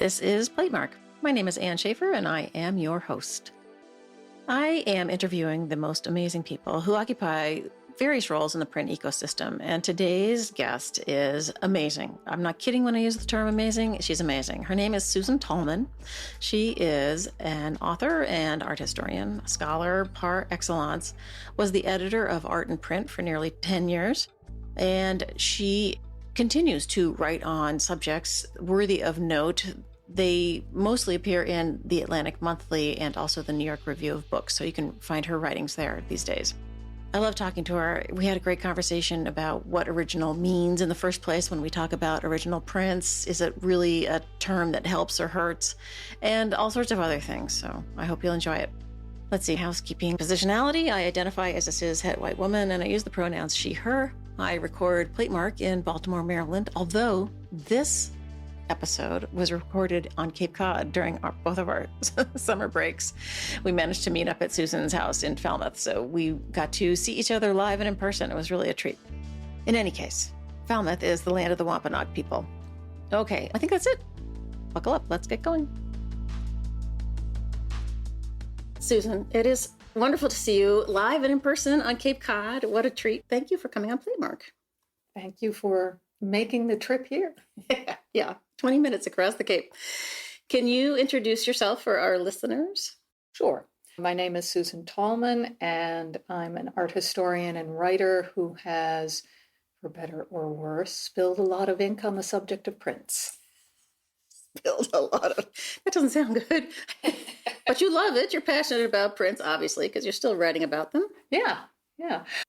This is Platemark. My name is Ann Schaefer, and I am your host. I am interviewing the most amazing people who occupy various roles in the print ecosystem, and today's guest is amazing. I'm not kidding when I use the term amazing. She's amazing. Her name is Susan Tallman. She is an author and art historian, scholar par excellence, was the editor of Art and Print for nearly 10 years, and she continues to write on subjects worthy of note. They mostly appear in the Atlantic Monthly and also the New York Review of Books, so you can find her writings there these days. I love talking to her. We had a great conversation about what original means in the first place when we talk about original prints. Is it really a term that helps or hurts? And all sorts of other things, so I hope you'll enjoy it. Let's see, housekeeping. Positionality, I identify as a cis-het white woman, and I use the pronouns she, her. I record Platemark in Baltimore, Maryland, although this episode was recorded on Cape Cod during both of our summer breaks. We managed to meet up at Susan's house in Falmouth, so we got to see each other live and in person. It was really a treat. In any case, Falmouth is the land of the Wampanoag people. Okay, I think that's it. Buckle up, let's get going. Susan, it is wonderful to see you live and in person on Cape Cod. What a treat. Thank you for coming on Platemark. Thank you for making the trip here. Yeah, 20 minutes across the Cape. Can you introduce yourself for our listeners? Sure. My name is Susan Tallman, and I'm an art historian and writer who has, for better or worse, spilled a lot of ink on the subject of prints. Spilled a lot of... That doesn't sound good. But you love it. You're passionate about prints, obviously, because you're still writing about them. Yeah.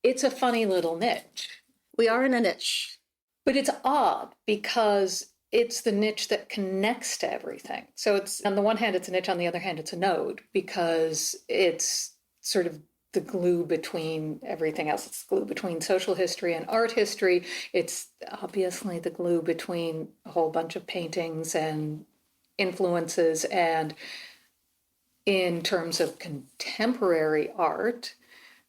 It's a funny little niche. We are in a niche. But it's odd because it's the niche that connects to everything. So it's, on the one hand, it's a niche. On the other hand, it's a node because it's sort of the glue between everything else. It's the glue between social history and art history. It's obviously the glue between a whole bunch of paintings and influences. And in terms of contemporary art,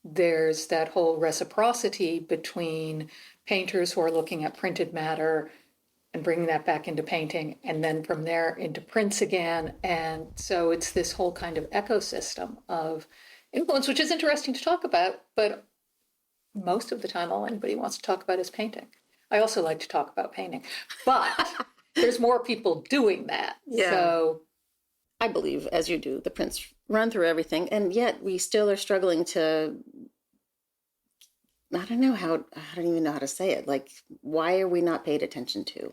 there's that whole reciprocity between painters who are looking at printed matter and bringing that back into painting, and then from there into prints again. And so it's this whole kind of ecosystem of influence, which is interesting to talk about, but most of the time all anybody wants to talk about is painting. I also like to talk about painting, but there's more people doing that. Yeah. So I believe, as you do, the prints run through everything, and yet we still are struggling to... I don't even know how to say it. Like, why are we not paid attention to?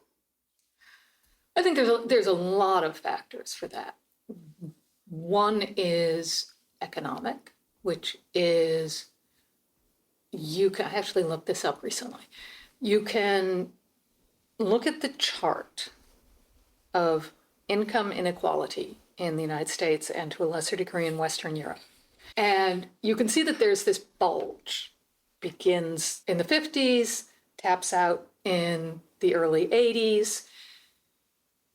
I think there's a lot of factors for that. One is economic, which is, you can actually look this up recently. You can look at the chart of income inequality in the United States and to a lesser degree in Western Europe. And you can see that there's this bulge. Begins in the 50s, taps out in the early 80s,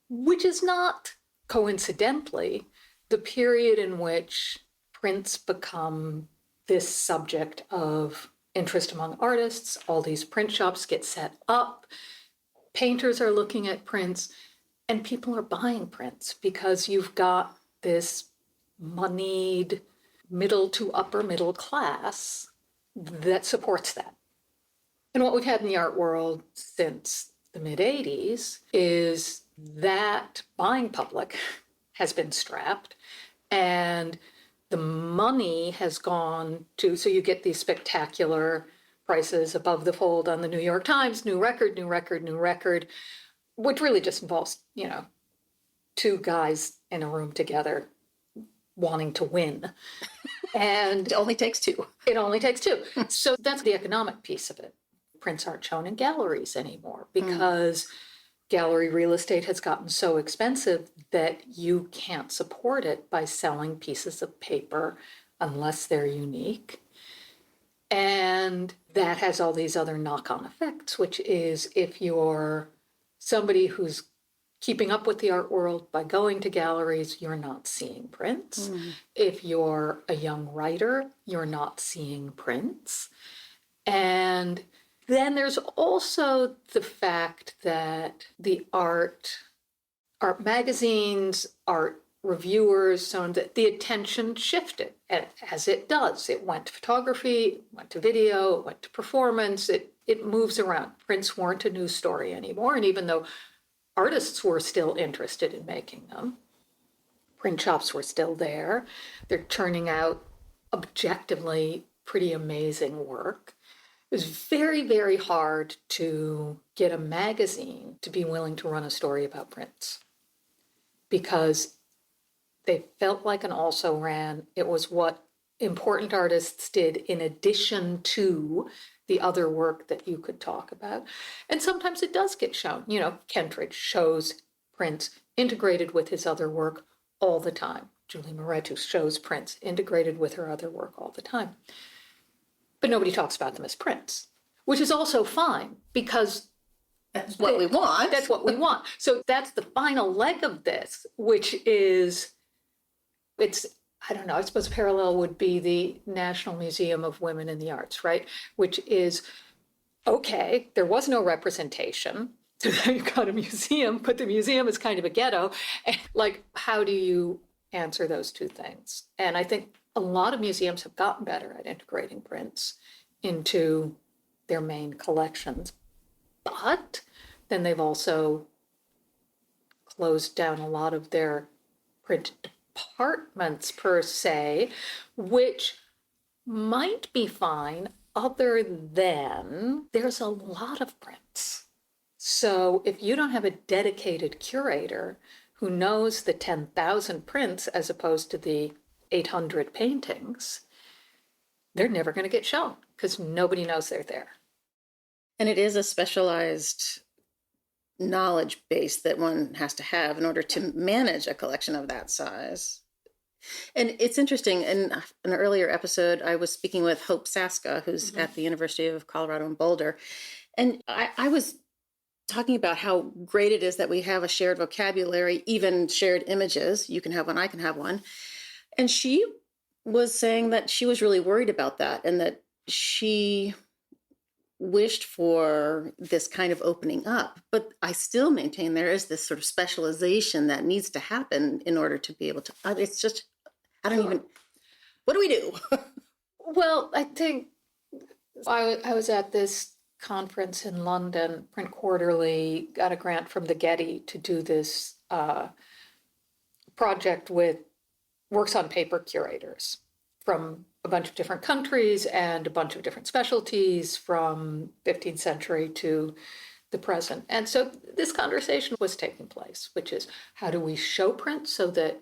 which is not coincidentally the period in which prints become this subject of interest among artists. All these print shops get set up, painters are looking at prints, and people are buying prints because you've got this moneyed middle to upper middle class that supports that. And what we've had in the art world since the mid-'80s is that buying public has been strapped, and the money has gone to, so you get these spectacular prices above the fold on the New York Times, new record, which really just involves, two guys in a room together wanting to win. And It only takes two. So that's the economic piece of it. Prints aren't shown in galleries anymore because gallery real estate has gotten so expensive that you can't support it by selling pieces of paper unless they're unique. And that has all these other knock-on effects, which is if you're somebody who's keeping up with the art world by going to galleries, you're not seeing prints. If you're a young writer, you're not seeing prints. And then there's also the fact that the art art magazines, art reviewers, so that the attention shifted. And as it does, it went to photography, it went to video, it went to performance, it moves around. Prints weren't a news story anymore. And even though artists were still interested in making them, print shops were still there. They're churning out objectively pretty amazing work. It was very, very hard to get a magazine to be willing to run a story about prints because they felt like an also ran. It was what important artists did in addition to the other work that you could talk about. And sometimes it does get shown. You know, Kentridge shows prints integrated with his other work all the time. Julie Moretu shows prints integrated with her other work all the time. But nobody talks about them as prints, which is also fine because that's what we want. That's what we want. So that's the final leg of this, which is, I don't know, I suppose a parallel would be the National Museum of Women in the Arts, right? Which is, okay, there was no representation. So now you've got a museum, but the museum is kind of a ghetto. And like, how do you answer those two things? And I think a lot of museums have gotten better at integrating prints into their main collections, but then they've also closed down a lot of their print departments per se, which might be fine other than there's a lot of prints. So if you don't have a dedicated curator who knows the 10,000 prints as opposed to the 800 paintings, they're never going to get shown because nobody knows they're there. And it is a specialized knowledge base that one has to have in order to manage a collection of that size. And it's interesting, in an earlier episode, I was speaking with Hope Saska, who's at the University of Colorado in Boulder. And I was talking about how great it is that we have a shared vocabulary, even shared images. You can have one, I can have one. And she was saying that she was really worried about that and that she wished for this kind of opening up. But I still maintain there is this sort of specialization that needs to happen in order to be able to, it's just, I don't even, what do we do? Well, I think I was at this conference in London, Print Quarterly got a grant from the Getty to do this project with works on paper curators from a bunch of different countries and a bunch of different specialties from 15th century to the present. And so this conversation was taking place, which is how do we show print so that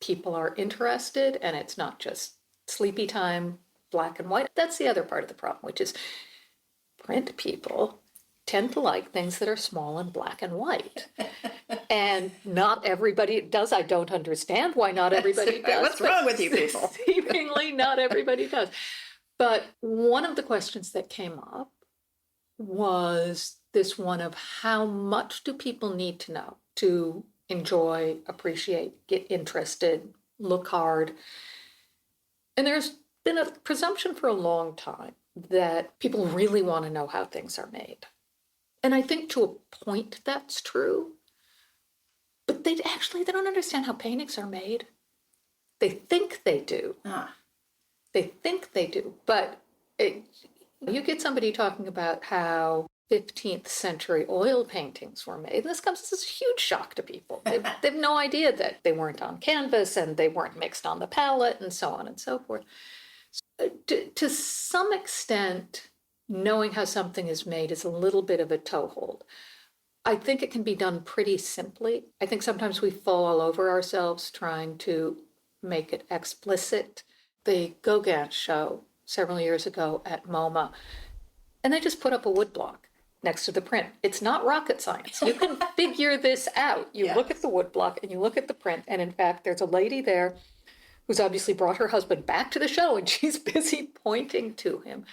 people are interested and it's not just sleepy time, black and white. That's the other part of the problem, which is print people tend to like things that are small and black and white. And not everybody does. I don't understand why not everybody does. What's wrong with you people? Seemingly not everybody does. But one of the questions that came up was this one of how much do people need to know to enjoy, appreciate, get interested, look hard. And there's been a presumption for a long time that people really want to know how things are made. And I think to a point that's true, but they don't understand how paintings are made. They think they do. They think they do, but you get somebody talking about how 15th century oil paintings were made, and this comes as a huge shock to people. They have no idea that they weren't on canvas and they weren't mixed on the palette and so on and so forth. To some extent, knowing how something is made is a little bit of a toehold. I think it can be done pretty simply. I think sometimes we fall all over ourselves trying to make it explicit. The Gauguin show several years ago at MoMA, and they just put up a woodblock next to the print. It's not rocket science. You can figure this out. You look at the woodblock and you look at the print, and in fact, there's a lady there who's obviously brought her husband back to the show, and she's busy pointing to him.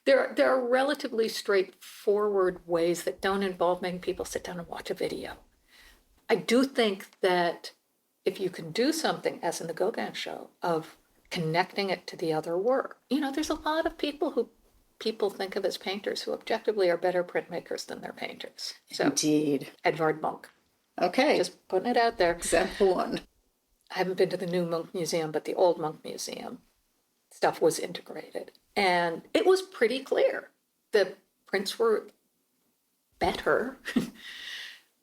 There are relatively straightforward ways that don't involve making people sit down and watch a video. I do think that if you can do something, as in the Gauguin show, of connecting it to the other work, there's a lot of people who people think of as painters who objectively are better printmakers than they're painters. So, Indeed. Edvard Munch, Okay. Just putting it out there. Example one. I haven't been to the new Monk Museum, but the old Monk Museum stuff was integrated. And it was pretty clear. The prints were better,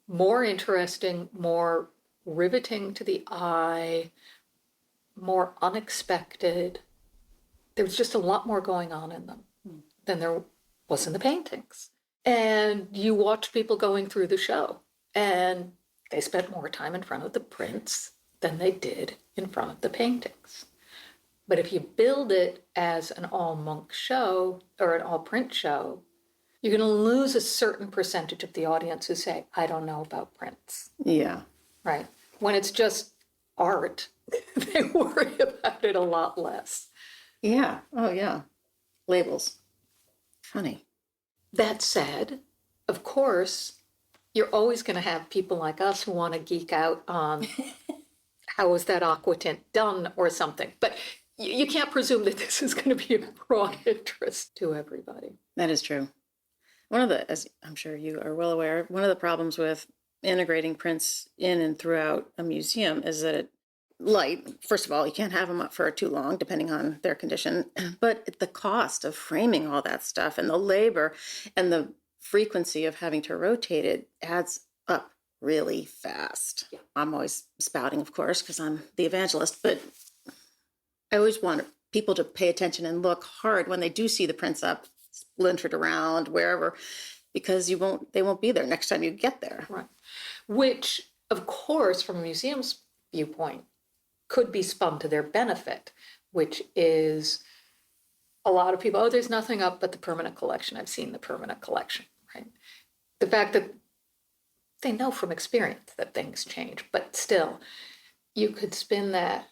more interesting, more riveting to the eye, more unexpected. There was just a lot more going on in them than there was in the paintings. And you watch people going through the show, and they spent more time in front of the prints than they did in front of the paintings. But if you build it as an all monk show or an all print show, you're going to lose a certain percentage of the audience who say, I don't know about prints. Yeah. Right. When it's just art, they worry about it a lot less. Yeah. Oh, yeah. Labels. Funny. That said, of course, you're always going to have people like us who want to geek out on how was that aqua tint done or something. But you can't presume that this is going to be of broad interest to everybody. That is true. One of the, as I'm sure you are well aware, one of the problems with integrating prints in and throughout a museum is that first of all, you can't have them up for too long, depending on their condition, but the cost of framing all that stuff and the labor and the frequency of having to rotate it adds up really fast. Yeah. I'm always spouting, of course, because I'm the evangelist, but I always want people to pay attention and look hard when they do see the prints up, splintered around, wherever, because they won't be there next time you get there. Right. Which, of course, from a museum's viewpoint, could be spun to their benefit, which is a lot of people, there's nothing up but the permanent collection. I've seen the permanent collection, right? The fact that they know from experience that things change, but still, you could spin that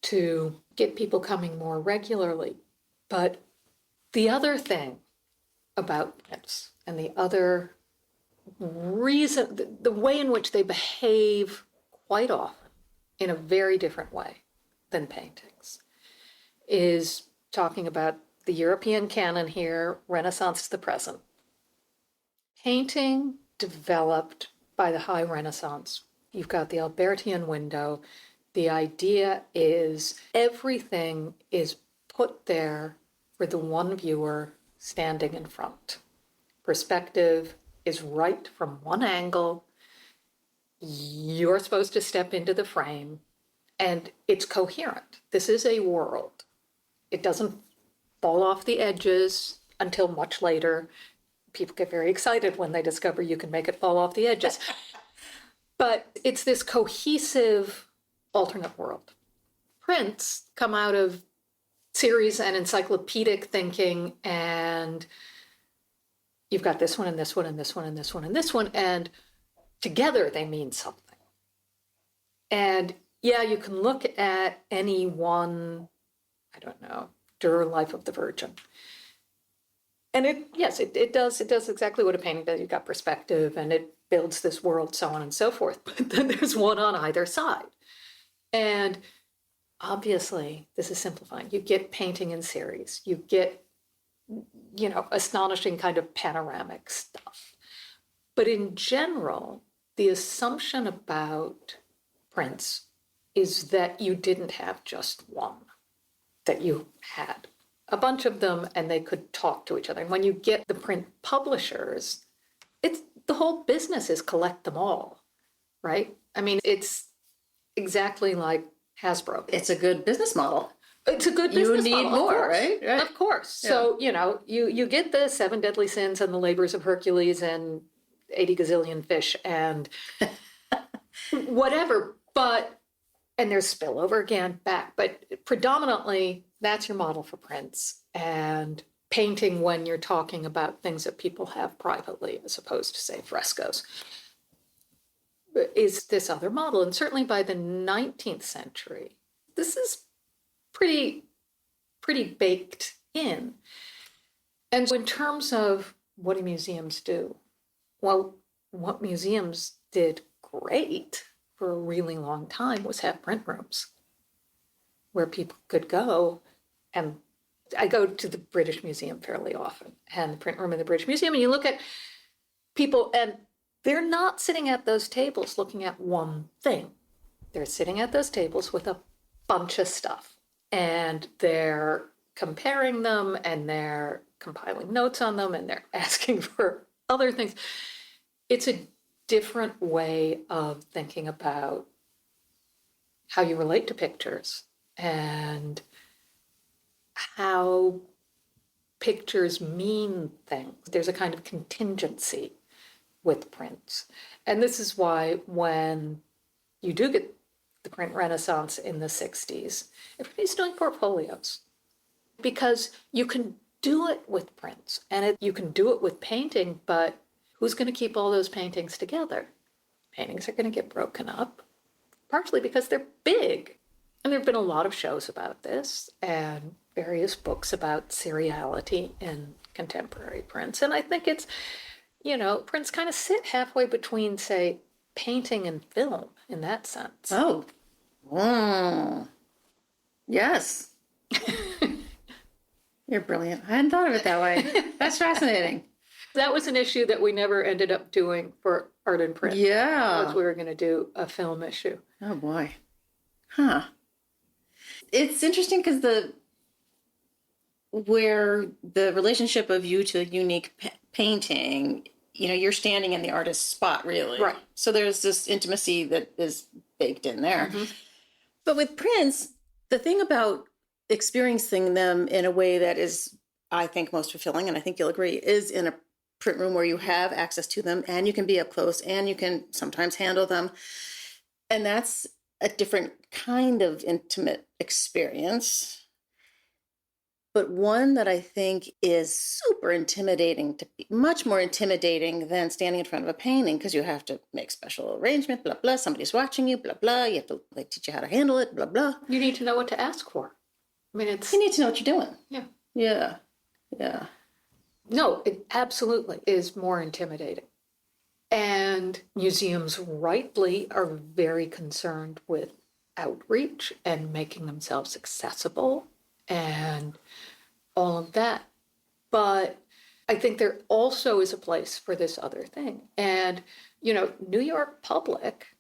to get people coming more regularly. But the other thing about prints and the other reason, the way in which they behave quite often in a very different way than paintings, is talking about the European canon here, Renaissance to the present. Painting developed by the High Renaissance. You've got the Albertian window. The idea is everything is put there for the one viewer standing in front. Perspective is right from one angle. You're supposed to step into the frame, and it's coherent. This is a world. It doesn't fall off the edges until much later. People get very excited when they discover you can make it fall off the edges. But it's this cohesive alternate world. Prints come out of series and encyclopedic thinking, and you've got this one and this one and this one and this one and this one, and together they mean something. And yeah, you can look at any one, I don't know, Durer Life of the Virgin. And it does exactly what a painting does. You've got perspective and it builds this world, so on and so forth. But then there's one on either side. And obviously, this is simplifying. You get painting in series. You get, astonishing kind of panoramic stuff. But in general, the assumption about prints is that you didn't have just one, that you had a bunch of them and they could talk to each other. And when you get the print publishers, the whole business is collect them all, right? I mean, it's exactly like Hasbro. It's a good business model. It's a good business model. You need more, right? Of course. Yeah. So, you get the 7 deadly sins and the labors of Hercules and 80 gazillion fish and whatever, and there's spillover again back, but predominantly that's your model for prints and painting when you're talking about things that people have privately as opposed to, say, frescoes, is this other model. And certainly by the 19th century, this is pretty baked in. And so in terms of what do museums do? Well, what museums did great for a really long time was have print rooms where people could go. And I go to the British Museum fairly often, and the print room in the British Museum, and you look at people, and they're not sitting at those tables looking at one thing. They're sitting at those tables with a bunch of stuff, and they're comparing them, and they're compiling notes on them, and they're asking for other things. It's a different way of thinking about how you relate to pictures and how pictures mean things. There's a kind of contingency with prints. And this is why when you do get the print renaissance in the 60s, everybody's doing portfolios because you can do it with prints and you can do it with painting, but who's going to keep all those paintings together? Paintings are going to get broken up, partially because they're big. And there have been a lot of shows about this and various books about seriality in contemporary prints. And I think it's, prints kind of sit halfway between, say, painting and film in that sense. Oh, yes. You're brilliant. I hadn't thought of it that way. That's fascinating. That was an issue that we never ended up doing for Art in Print. Yeah. Was we were going to do a film issue. Oh, boy. Huh. It's interesting because where the relationship of you to a unique painting, you're standing in the artist's spot, really. Right. So there's this intimacy that is baked in there. Mm-hmm. But with prints, the thing about experiencing them in a way that is, I think, most fulfilling, and I think you'll agree, is in a print room where you have access to them and you can be up close and you can sometimes handle them. And that's a different kind of intimate experience, but one that I think is super intimidating, much more intimidating than standing in front of a painting, because you have to make special arrangement, blah, blah, somebody's watching you, blah, blah, you have to teach you how to handle it, blah, blah. You need to know what to ask for. I mean, You need to know what you're doing. Yeah. Yeah. Yeah. No, it absolutely is more intimidating. And museums rightly are very concerned with outreach and making themselves accessible and all of that. But I think there also is a place for this other thing. And, New York Public,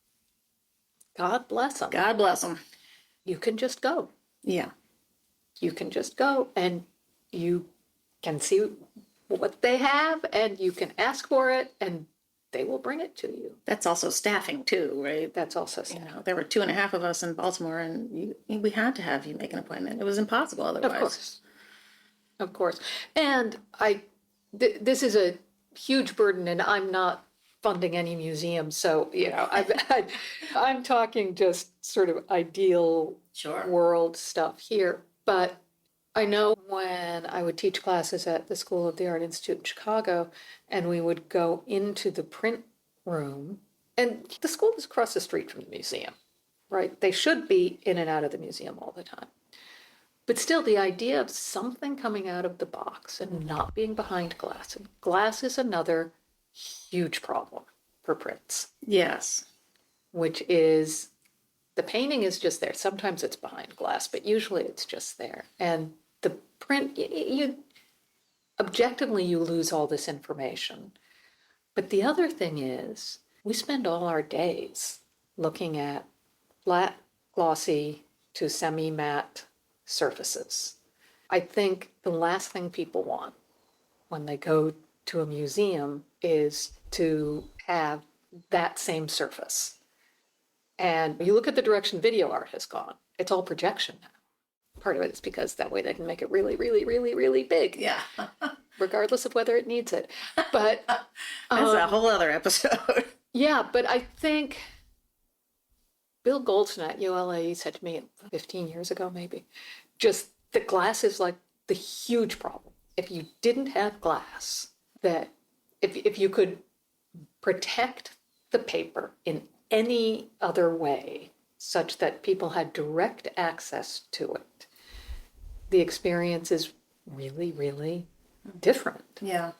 God bless them. God bless them. You can just go. Yeah. You can just go and you can see what they have and you can ask for it and they will bring it to you. That's also staffing too, right? That's also staffing. There were 2.5 of us in Baltimore, and we had to have you make an appointment. It was impossible otherwise. Of course. And this is a huge burden, and I'm not funding any museum, so I'm talking just sort of ideal world stuff here. But I know when I would teach classes at the School of the Art Institute in Chicago, and we would go into the print room, and the school was across the street from the museum, right? They should be in and out of the museum all the time. But still, the idea of something coming out of the box and not being behind glass, and glass is another huge problem for prints. Yes. Which is, the painting is just there. Sometimes it's behind glass, but usually it's just there. And the print, objectively, you lose all this information. But the other thing is, we spend all our days looking at flat, glossy to semi-matte surfaces. I think the last thing people want when they go to a museum is to have that same surface. And you look at the direction video art has gone, it's all projection now. Part of it is because that way they can make it really, really, really, really big. Yeah. Regardless of whether it needs it. But that's a whole other episode. Yeah, but I think Bill Goldston at ULA said to me 15 years ago, maybe, just that glass is like the huge problem. If you didn't have glass, that if you could protect the paper in any other way, such that people had direct access to it, the experience is really, really different. Yeah.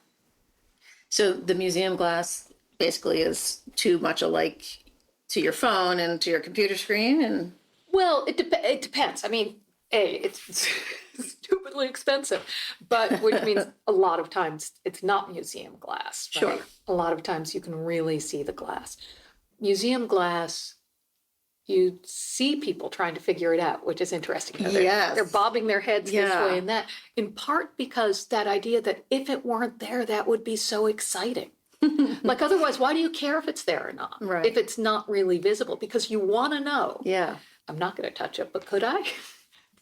So the museum glass basically is too much alike to your phone and to your computer screen, and well, it depends. I mean, It's stupidly expensive, but which means a lot of times it's not museum glass, right? Sure. A lot of times you can really see the glass. Museum glass, you see people trying to figure it out, which is interesting. You know, Yes. they're bobbing their heads this Yeah. way and that, in part because that idea that if it weren't there, that would be so exciting. Like otherwise, why do you care if it's there or not? Right. If it's not really visible, because you want to know. Yeah. I'm not going to touch it, but could I?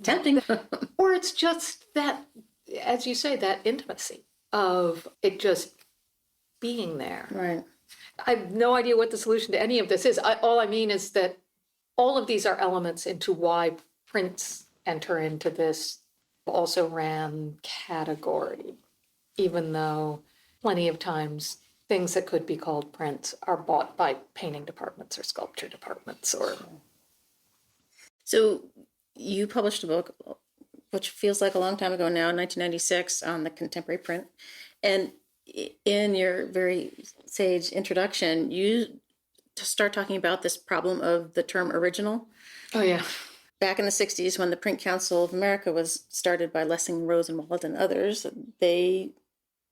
Tempting. Or it's just that, as you say, that intimacy of it just being there. Right. I have no idea what the solution to any of this is. All I mean is that all of these are elements into why prints enter into this also ran category, even though plenty of times things that could be called prints are bought by painting departments or sculpture departments or. So you published a book, which feels like a long time ago now, 1996, on the contemporary print. And in your very sage introduction, you start talking about this problem of the term original. Oh, yeah. Back in the 60s, when the Print Council of America was started by Lessing, Rosenwald, and others, they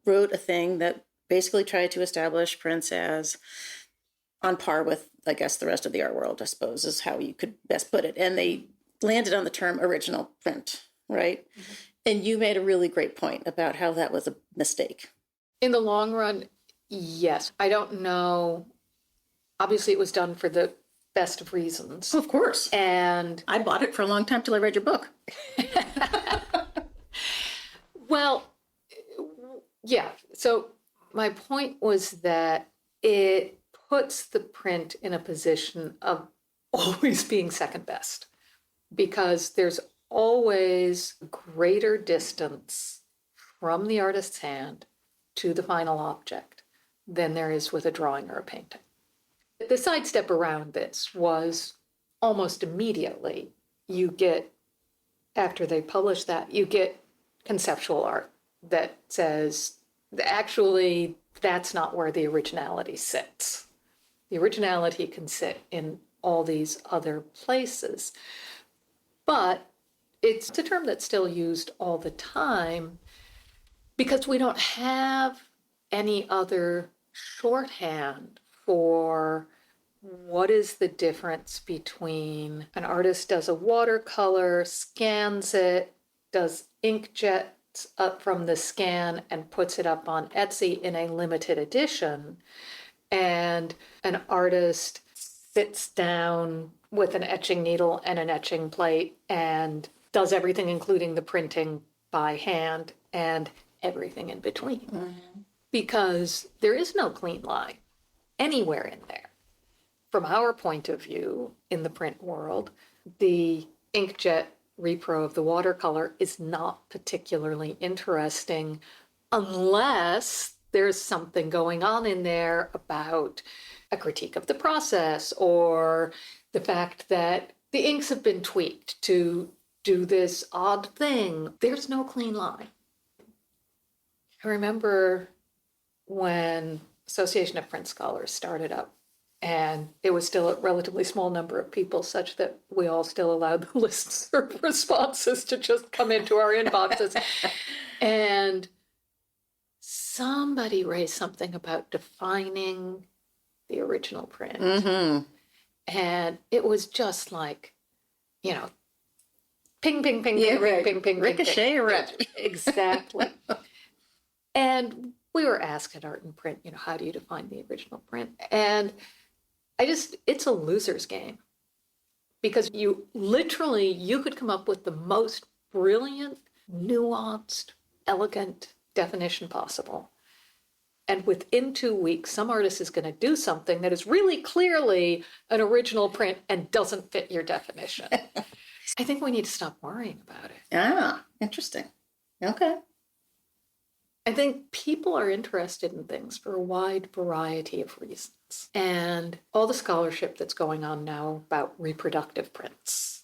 wrote a thing that basically tried to establish prints as on par with, I guess, the rest of the art world, I suppose, is how you could best put it. And they landed on the term original print, right? Mm-hmm. And you made a really great point about how that was a mistake. In the long run, yes. I don't know. Obviously, it was done for the best of reasons. Of course. And I bought it for a long time till I read your book. Well, yeah. So my point was that it puts the print in a position of always being second best, because there's always greater distance from the artist's hand to the final object than there is with a drawing or a painting. The sidestep around this was almost immediately you get, after they publish that, you get conceptual art that says, actually, that's not where the originality sits. The originality can sit in all these other places. But it's a term that's still used all the time because we don't have any other shorthand for what is the difference between an artist does a watercolor, scans it, does inkjet up from the scan and puts it up on Etsy in a limited edition, and an artist sits down with an etching needle and an etching plate and does everything, including the printing by hand and everything in between. Mm-hmm. Because there is no clean line anywhere in there. From our point of view in the print world, the inkjet repro of the watercolor is not particularly interesting unless there's something going on in there about a critique of the process or the fact that the inks have been tweaked to do this odd thing. There's no clean line. I remember when Association of Print Scholars started up, and it was still a relatively small number of people, such that we all still allowed the listserv responses to just come into our inboxes. And somebody raised something about defining the original print. Mm-hmm. And it was just like, you know, ping, ping, ping, yeah, ping, right. ping, ping, Ricochet, ping, right. Exactly. And we were asked at Art and Print, you know, how do you define the original print? And it's a loser's game, because you could come up with the most brilliant, nuanced, elegant definition possible. And within 2 weeks, some artist is going to do something that is really clearly an original print and doesn't fit your definition. I think we need to stop worrying about it. Ah, interesting. Okay. I think people are interested in things for a wide variety of reasons. And all the scholarship that's going on now about reproductive prints.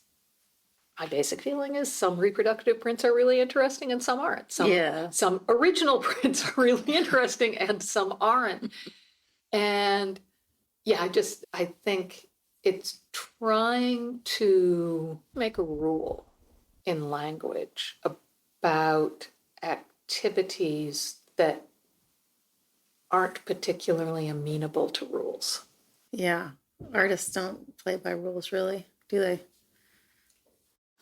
My basic feeling is some reproductive prints are really interesting and some aren't. Some original prints are really interesting and some aren't. And yeah, I think it's trying to make a rule in language about activities that aren't particularly amenable to rules. Yeah. Artists don't play by rules, really, do they?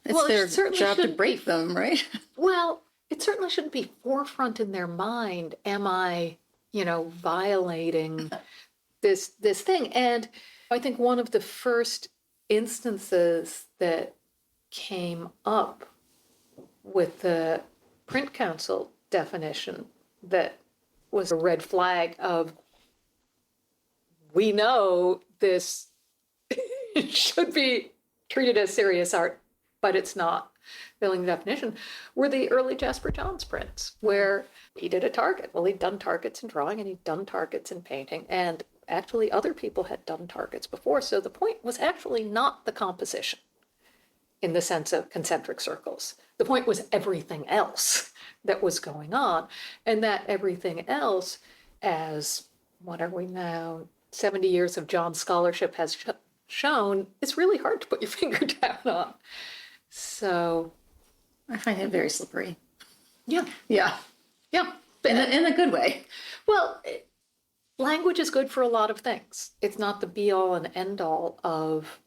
It's Well, it their certainly job to shouldn't break be. them, right? Well, it certainly shouldn't be forefront in their mind. Am I, violating this thing? And I think one of the first instances that came up with the print council definition that was a red flag of, we know this should be treated as serious art, but it's not filling the definition, were the early Jasper Johns prints, where he did a target. Well, he'd done targets in drawing and he'd done targets in painting, and actually other people had done targets before. So the point was actually not the composition in the sense of concentric circles. The point was everything else that was going on, and that everything else, as what are we now, 70 years of John scholarship has shown, is really hard to put your finger down on. So, I find it very slippery. yeah, Yeah. yeah. In a good way. Well, language is good for a lot of things. It's not the be all and end all of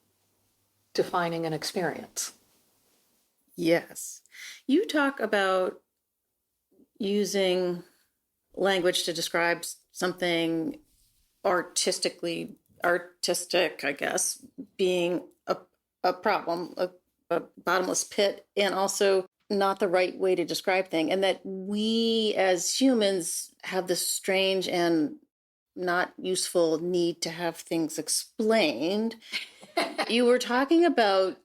defining an experience. Yes. You talk about using language to describe something artistic, I guess, being a problem, a bottomless pit, and also not the right way to describe things. And that we as humans have this strange and not useful need to have things explained. You were talking about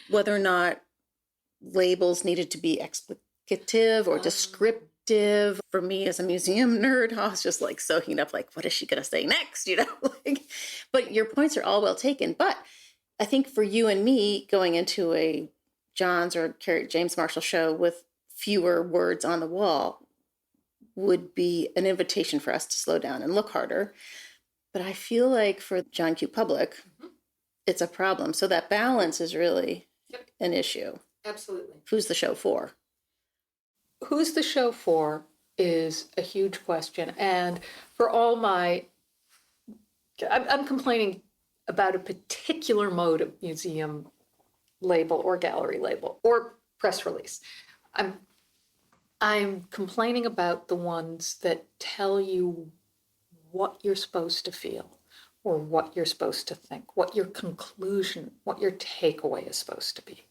whether or not labels needed to be explicative or descriptive. For me as a museum nerd, I was just like soaking up, like, what is she going to say next? But your points are all well taken. But I think for you and me, going into a Johns or James Marshall show with fewer words on the wall would be an invitation for us to slow down and look harder. But I feel like for John Q. Public, it's a problem. So that balance is really an issue. Absolutely. Who's the show for? Who's the show for is a huge question. And for all my, I'm complaining about a particular mode of museum label or gallery label or press release. I'm complaining about the ones that tell you what you're supposed to feel or what you're supposed to think, what your conclusion, what your takeaway is supposed to be.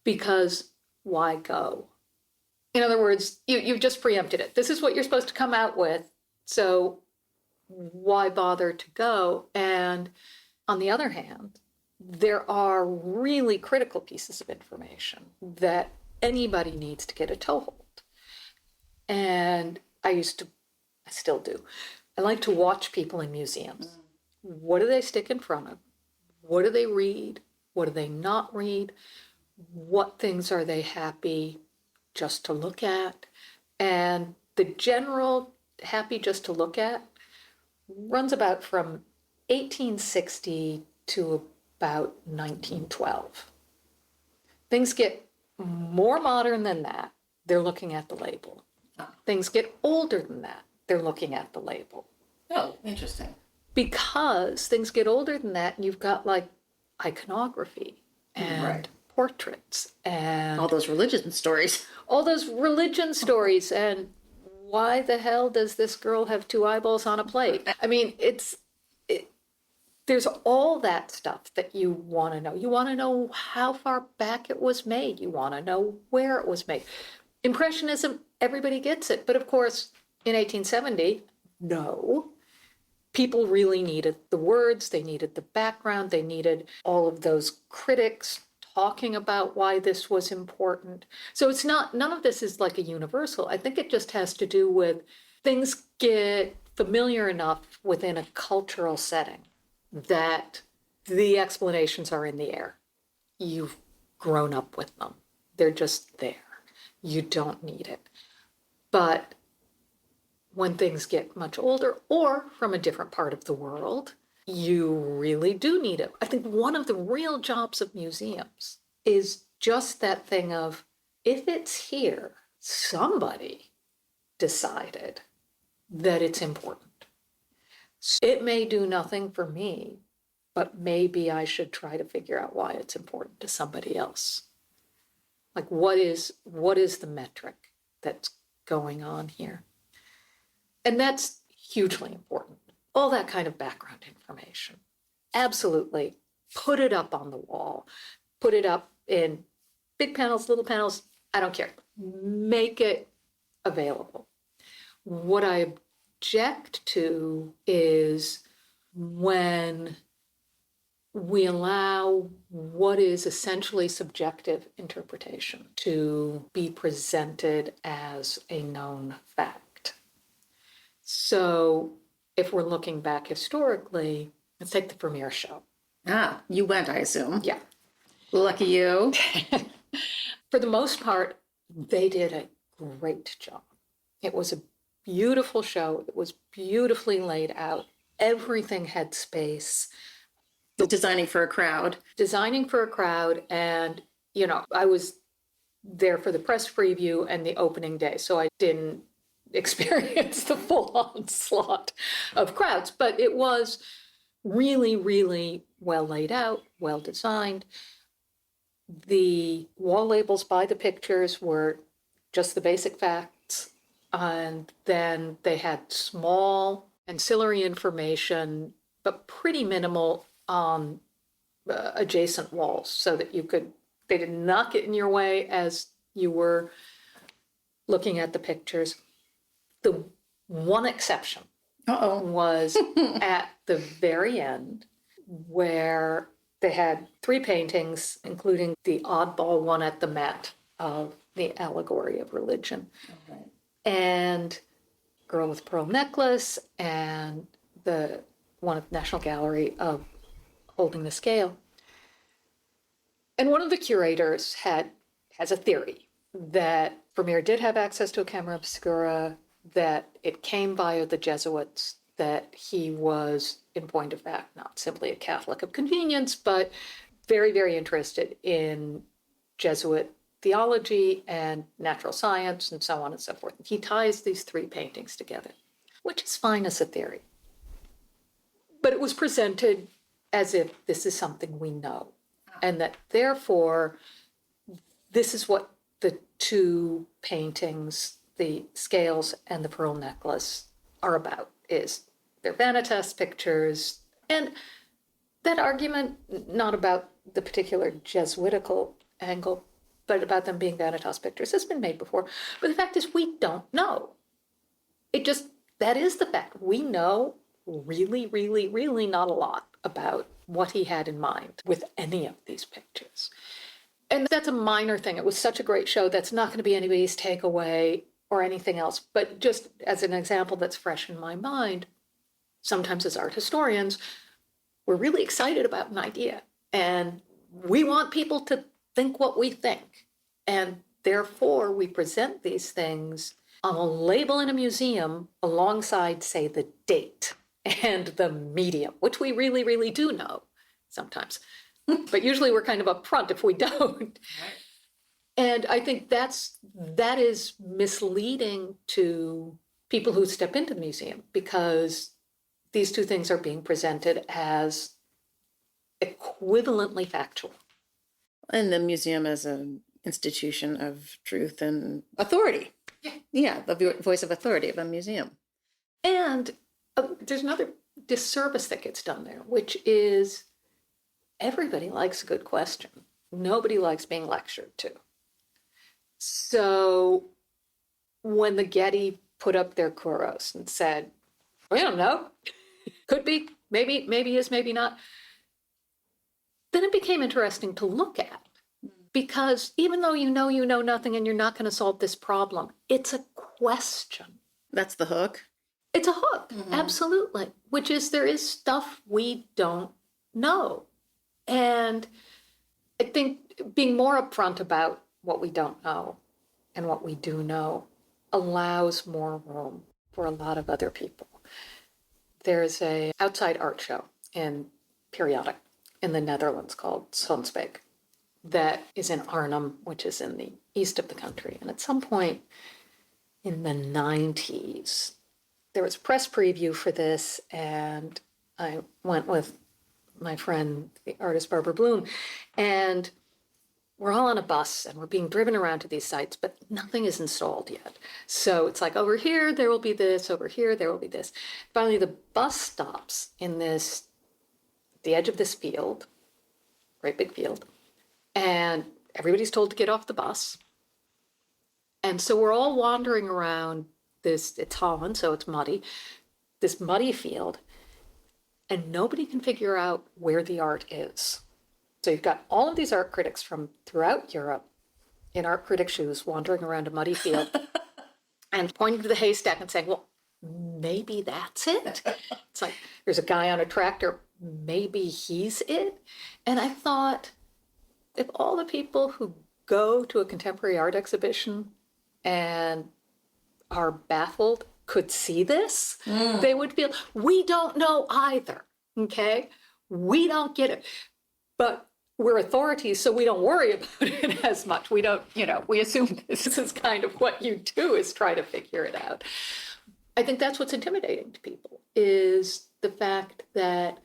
Because why go? In other words, you've just preempted it. This is what you're supposed to come out with, so why bother to go? And on the other hand, there are really critical pieces of information that anybody needs to get a toehold. And I still do. I like to watch people in museums. What do they stick in front of? What do they read? What do they not read? What things are they happy just to look at? And the general happy just to look at runs about from 1860 to about 1912. Things get more modern than that, they're looking at the label. Things get older than that, they're looking at the label. Oh, interesting. Because things get older than that, and you've got like iconography and portraits and all those religion stories. And why the hell does this girl have two eyeballs on a plate? I mean, there's all that stuff that you want to know. You want to know how far back it was made. You want to know where it was made. Impressionism, everybody gets it. But of course, in 1870, no. People really needed the words. They needed the background. They needed all of those critics talking about why this was important. So it's not, none of this is like a universal. I think it just has to do with things get familiar enough within a cultural setting that the explanations are in the air. You've grown up with them. They're just there. You don't need it. But when things get much older or from a different part of the world, you really do need it. I think one of the real jobs of museums is just that thing of, if it's here, somebody decided that it's important. It may do nothing for me, but maybe I should try to figure out why it's important to somebody else. Like, what is the metric that's going on here? And that's hugely important. All that kind of background information. Absolutely. Put it up on the wall. Put it up in big panels, little panels. I don't care. Make it available. What I object to is when we allow what is essentially subjective interpretation to be presented as a known fact. So if we're looking back historically, let's take the Vermeer show. Ah, you went, I assume. Yeah. Lucky you. For the most part, they did a great job. It was a beautiful show. It was beautifully laid out. Everything had space. Designing for a crowd. Designing for a crowd. And, you know, I was there for the press preview and the opening day, so I didn't experience the full onslaught of crowds. But it was really, really well laid out, well designed. The wall labels by the pictures were just the basic facts. And then they had small ancillary information, but pretty minimal on adjacent walls, so that they did not get in your way as you were looking at the pictures. The one exception was at the very end, where they had 3 paintings, including the oddball one at the Met of the allegory of religion. Okay. And Girl with Pearl Necklace, and the one at the National Gallery of Holding the Scale. And one of the curators has a theory that Vermeer did have access to a camera obscura, that it came via the Jesuits, that he was, in point of fact, not simply a Catholic of convenience, but very, very interested in Jesuit theology and natural science and so on and so forth. He ties these 3 paintings together, which is fine as a theory. But it was presented as if this is something we know, and that therefore this is what the 2 paintings, the scales and the pearl necklace, are about, is they're vanitas pictures. And that argument, not about the particular Jesuitical angle, but about them being vanitas pictures, has been made before. But the fact is, we don't know. That is the fact. We know really, really, really not a lot about what he had in mind with any of these pictures. And that's a minor thing. It was such a great show. That's not going to be anybody's takeaway or anything else. But just as an example that's fresh in my mind, sometimes as art historians, we're really excited about an idea. And we want people to think what we think. And therefore, we present these things on a label in a museum alongside, say, the date and the medium, which we really, really do know sometimes. But usually we're kind of upfront if we don't. Right. And I think that is misleading to people who step into the museum, because these 2 things are being presented as equivalently factual. And the museum as an institution of truth and authority. Yeah, the voice of authority of a museum. And there's another disservice that gets done there, which is everybody likes a good question. Nobody likes being lectured to. So when the Getty put up their Kouros and said, we don't know, could be, maybe is, maybe not, then it became interesting to look at. Because even though you know nothing and you're not going to solve this problem, it's a question. That's the hook. It's a hook, absolutely. Which is, there is stuff we don't know. And I think being more upfront about what we don't know and what we do know allows more room for a lot of other people. There's an outside art show in Periodic in the Netherlands called Sonsbeek. that is in Arnhem, which is in the east of the country. And at some point in the 90s, there was a press preview for this, and I went with my friend, the artist Barbara Bloom, and we're all on a bus and we're being driven around to these sites, but nothing is installed yet. So it's like, over here, there will be this, over here, there will be this. Finally, the bus stops in the edge of this field, great big field, and everybody's told to get off the bus. And so we're all wandering around this, it's Holland, so it's muddy, this muddy field, and nobody can figure out where the art is. So you've got all of these art critics from throughout Europe in art critic shoes wandering around a muddy field and pointing to the haystack and saying, well, maybe that's it. It's like, there's a guy on a tractor, maybe he's it. And I thought, if all the people who go to a contemporary art exhibition and are baffled could see this, they would feel, we don't know either, okay? We don't get it. But we're authorities, so we don't worry about it as much. We don't, we assume this is kind of what you do, is try to figure it out. I think that's what's intimidating to people, is the fact that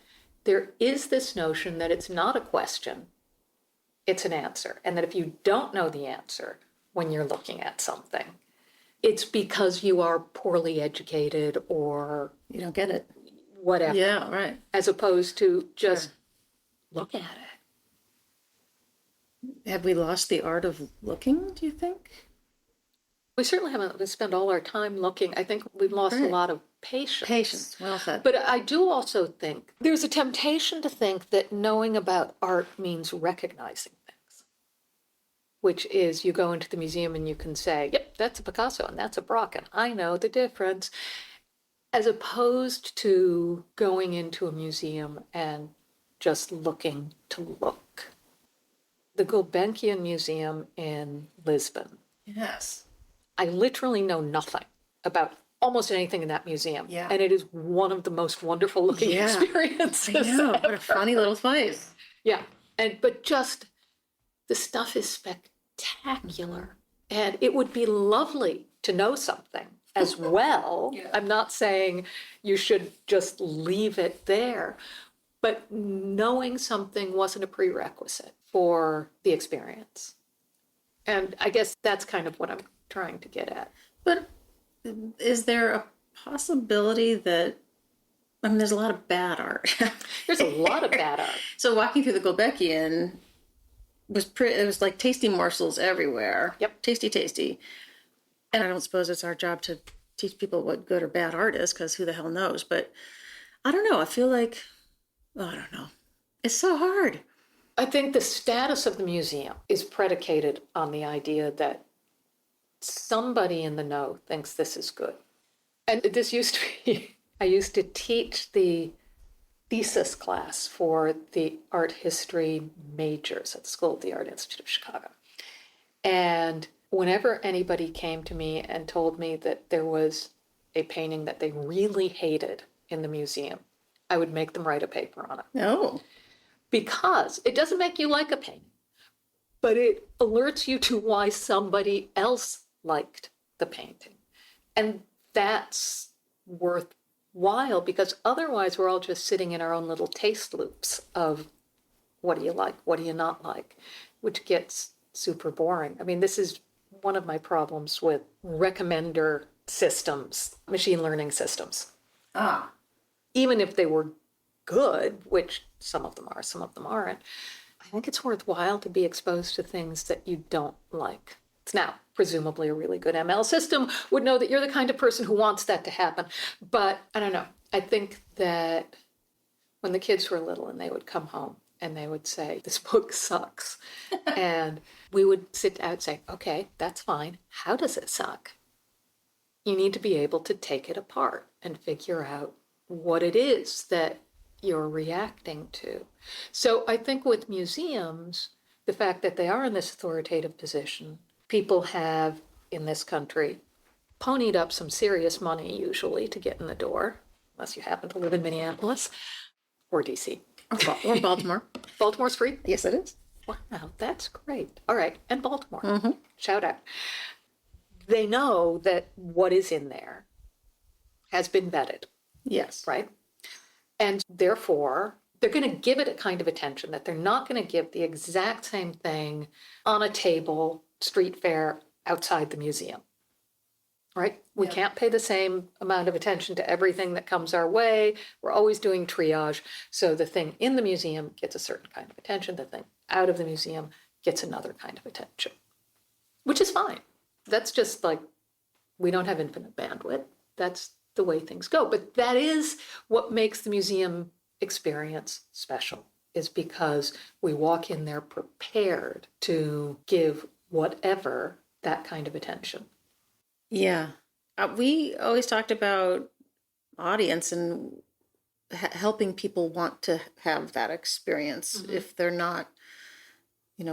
there is this notion that it's not a question, it's an answer. And that if you don't know the answer when you're looking at something, it's because you are poorly educated or You don't get it. whatever. Yeah, right. As opposed to just look at it. Have we lost the art of looking, do you think? We certainly haven't. We spend all our time looking. I think we've lost a Right. lot of patience. Patience, well said. But I do also think there's a temptation to think that knowing about art means recognizing things, which is you go into the museum and you can say, yep, that's a Picasso and that's a Braque, I know the difference, as opposed to going into a museum and just looking to look. The Gulbenkian Museum in Lisbon, Yes. I literally know nothing about almost anything in that museum. Yeah. And it is one of the most wonderful looking Yeah. experiences. I know, what a ever. funny little place. Yeah. But just the stuff is spectacular. And it would be lovely to know something as well. Yeah. I'm not saying you should just leave it there, but knowing something wasn't a prerequisite for the experience. And I guess that's kind of what I'm trying to get at. But is there a possibility that, there's a lot of bad art. There's a lot of bad art. So walking through the Gulbenkian it was like tasty morsels everywhere. Yep. Tasty. And I don't suppose it's our job to teach people what good or bad art is, because who the hell knows? But I don't know. I feel like, I don't know. It's so hard. I think the status of the museum is predicated on the idea that somebody in the know thinks this is good. And this used to be, I used to teach the thesis class for the art history majors at the School of the Art Institute of Chicago. And whenever anybody came to me and told me that there was a painting that they really hated in the museum, I would make them write a paper on it. No. Because it doesn't make you like a painting, but it alerts you to why somebody else liked the painting. And that's worthwhile, because otherwise we're all just sitting in our own little taste loops of what do you like, what do you not like, which gets super boring. I mean, this is one of my problems with recommender systems, machine learning systems. Ah. Even if they were good, which some of them are, some of them aren't, I think it's worthwhile to be exposed to things that you don't like. It's now presumably a really good ML system would know that you're the kind of person who wants that to happen. But I don't know. I think that when the kids were little and they would come home and they would say, this book sucks. And we would sit down and say, okay, that's fine. How does it suck? You need to be able to take it apart and figure out what it is that you're reacting to. So I think with museums, the fact that they are in this authoritative position, people have, in this country, ponied up some serious money usually to get in the door, unless you happen to live in Minneapolis or DC. Or Baltimore. Baltimore's free. Yes, it is. wow, that's great. All right. And Baltimore, Mm-hmm. shout out. They know that what is in there has been vetted, Yes. right? And therefore, they're going to give it a kind of attention that they're not going to give the exact same thing on a table, street fair, outside the museum. Right? We can't pay the same amount of attention to everything that comes our way. We're always doing triage. So the thing in the museum gets a certain kind of attention. The thing out of the museum gets another kind of attention, which is fine. That's just like, we don't have infinite bandwidth. That's the way things go. But that is what makes the museum experience special, is because we walk in there prepared to give whatever that kind of attention. Yeah. We always talked about audience and helping people want to have that experience if they're not,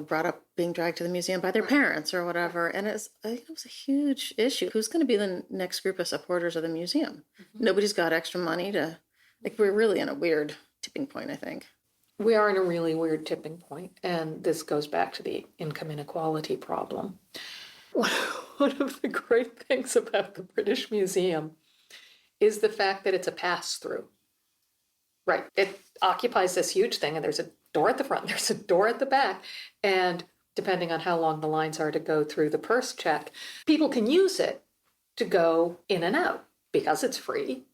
brought up being dragged to the museum by their parents or whatever. And I think it was a huge issue. Who's going to be the next group of supporters of the museum? Nobody's got extra money to, we're really in a weird tipping point, I think. We are in a really weird tipping point, and this goes back to the income inequality problem. One of the great things about the British Museum is the fact that it's a pass-through. Right. It occupies this huge thing, and there's a door at the front, there's a door at the back, and depending on how long the lines are to go through the purse check, people can use it to go in and out because it's free,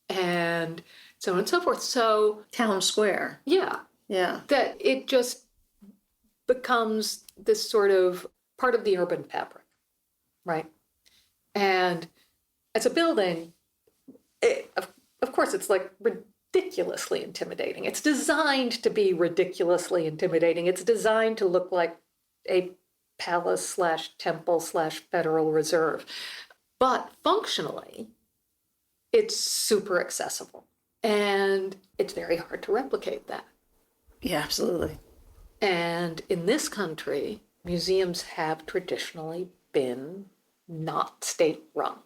and so on and so forth. So, Town Square. yeah, Yeah. that it just becomes this sort of part of the urban fabric, right? And as a building, of course, it's like ridiculously intimidating. It's designed to be ridiculously intimidating. It's designed to look like a palace slash temple slash Federal Reserve. But functionally, it's super accessible. And it's very hard to replicate that. Yeah, absolutely. And in this country, museums have traditionally been not state run.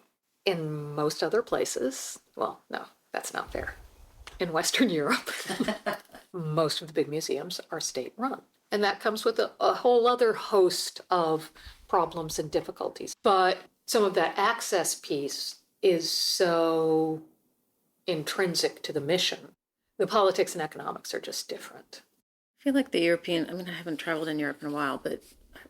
In most other places, well, no, that's not fair. In Western Europe, most of the big museums are state run. And that comes with a whole other host of problems and difficulties. But some of that access piece is so intrinsic to the mission. The politics and economics are just different. I feel like the European, I haven't traveled in Europe in a while, but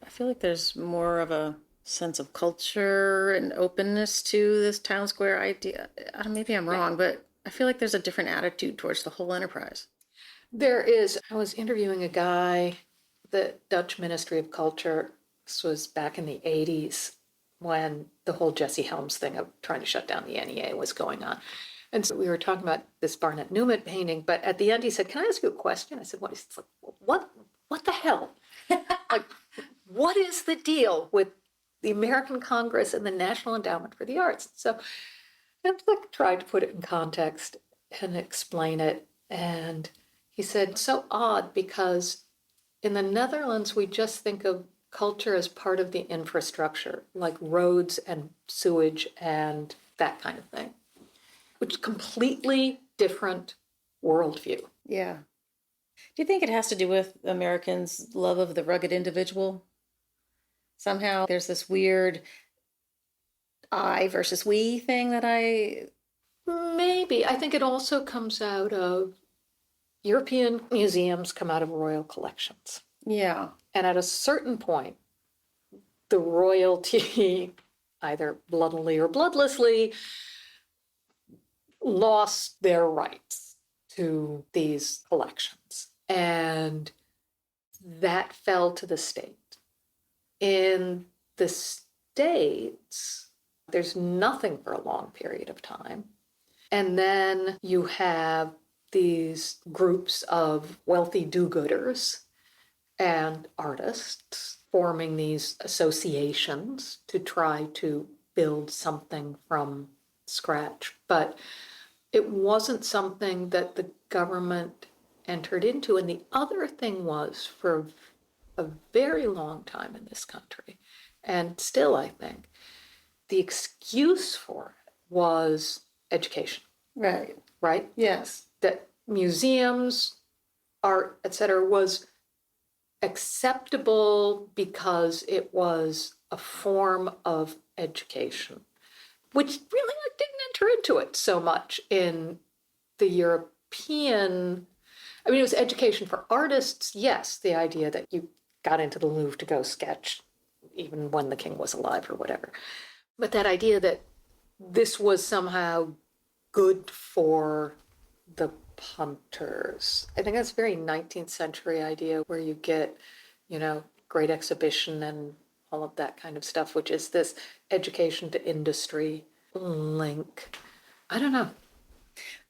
I feel like there's more of a sense of culture and openness to this town square idea. Maybe I'm wrong, but I feel like there's a different attitude towards the whole enterprise. There is. I was interviewing a guy, the Dutch Ministry of Culture. This was back in the 80s when the whole Jesse Helms thing of trying to shut down the NEA was going on. And so we were talking about this Barnett Newman painting, but at the end he said, "Can I ask you a question?" I said, "What?" He's like, what the hell? Like, what is the deal with the American Congress and the National Endowment for the Arts? So I tried to put it in context and explain it. And he said, so odd, because in the Netherlands, we just think of culture as part of the infrastructure, like roads and sewage and that kind of thing, which is completely different worldview. Yeah. Do you think it has to do with Americans' love of the rugged individual? Somehow there's this weird I versus we thing that Maybe. I think it also comes out of European museums come out of royal collections. Yeah. And at a certain point, the royalty, either bloodily or bloodlessly, lost their rights to these collections. And that fell to the state. In the States, there's nothing for a long period of time. And then you have these groups of wealthy do-gooders and artists forming these associations to try to build something from scratch. But it wasn't something that the government entered into. And the other thing was, for a very long time in this country, and still I think, the excuse for it was education. Right. Right? Yes. That museums, art, etc., was acceptable because it was a form of education, which really didn't enter into it so much in the European. I mean, it was education for artists, yes, the idea that you got into the Louvre to go sketch, even when the king was alive or whatever. But that idea that this was somehow good for the punters. I think that's a very 19th century idea where you get, great exhibition and all of that kind of stuff, which is this education to industry link. I don't know.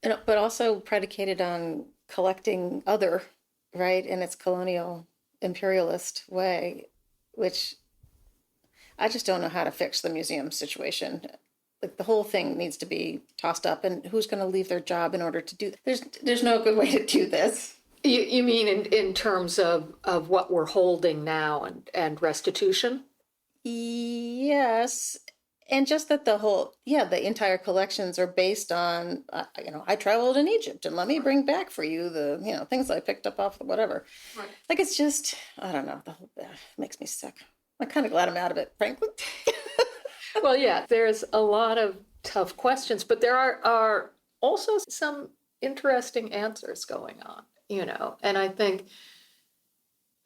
But also predicated on collecting other, right, in its colonial imperialist way, which I just don't know how to fix the museum situation. Like the whole thing needs to be tossed up, and who's going to leave their job in order to do that? There's no good way to do this. You mean in terms of what we're holding now and restitution? Yes. And just that the entire collections are based on, I traveled in Egypt and let me bring back for you the, things I picked up off whatever. Right. Like it's just, I don't know, makes me sick. I'm kind of glad I'm out of it, frankly. Well, yeah, there's a lot of tough questions, but there are also some interesting answers going on, and I think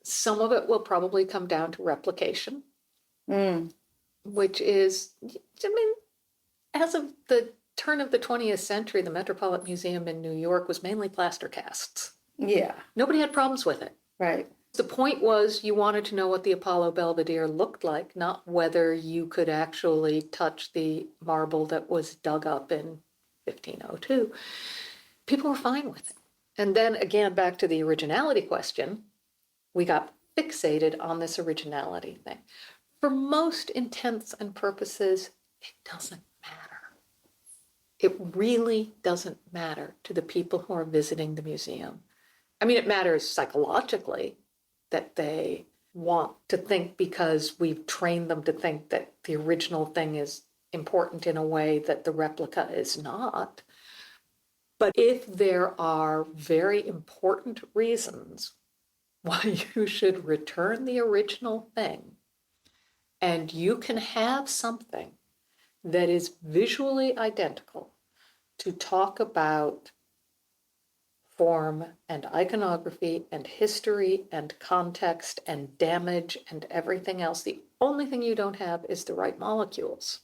some of it will probably come down to replication. Which is, as of the turn of the 20th century, the Metropolitan Museum in New York was mainly plaster casts. Yeah. Nobody had problems with it. Right. The point was you wanted to know what the Apollo Belvedere looked like, not whether you could actually touch the marble that was dug up in 1502. People were fine with it. And then again, back to the originality question, we got fixated on this originality thing. For most intents and purposes, it doesn't matter. It really doesn't matter to the people who are visiting the museum. I mean, it matters psychologically that they want to think because we've trained them to think that the original thing is important in a way that the replica is not. But if there are very important reasons why you should return the original thing, and you can have something that is visually identical to talk about form and iconography and history and context and damage and everything else. The only thing you don't have is the right molecules.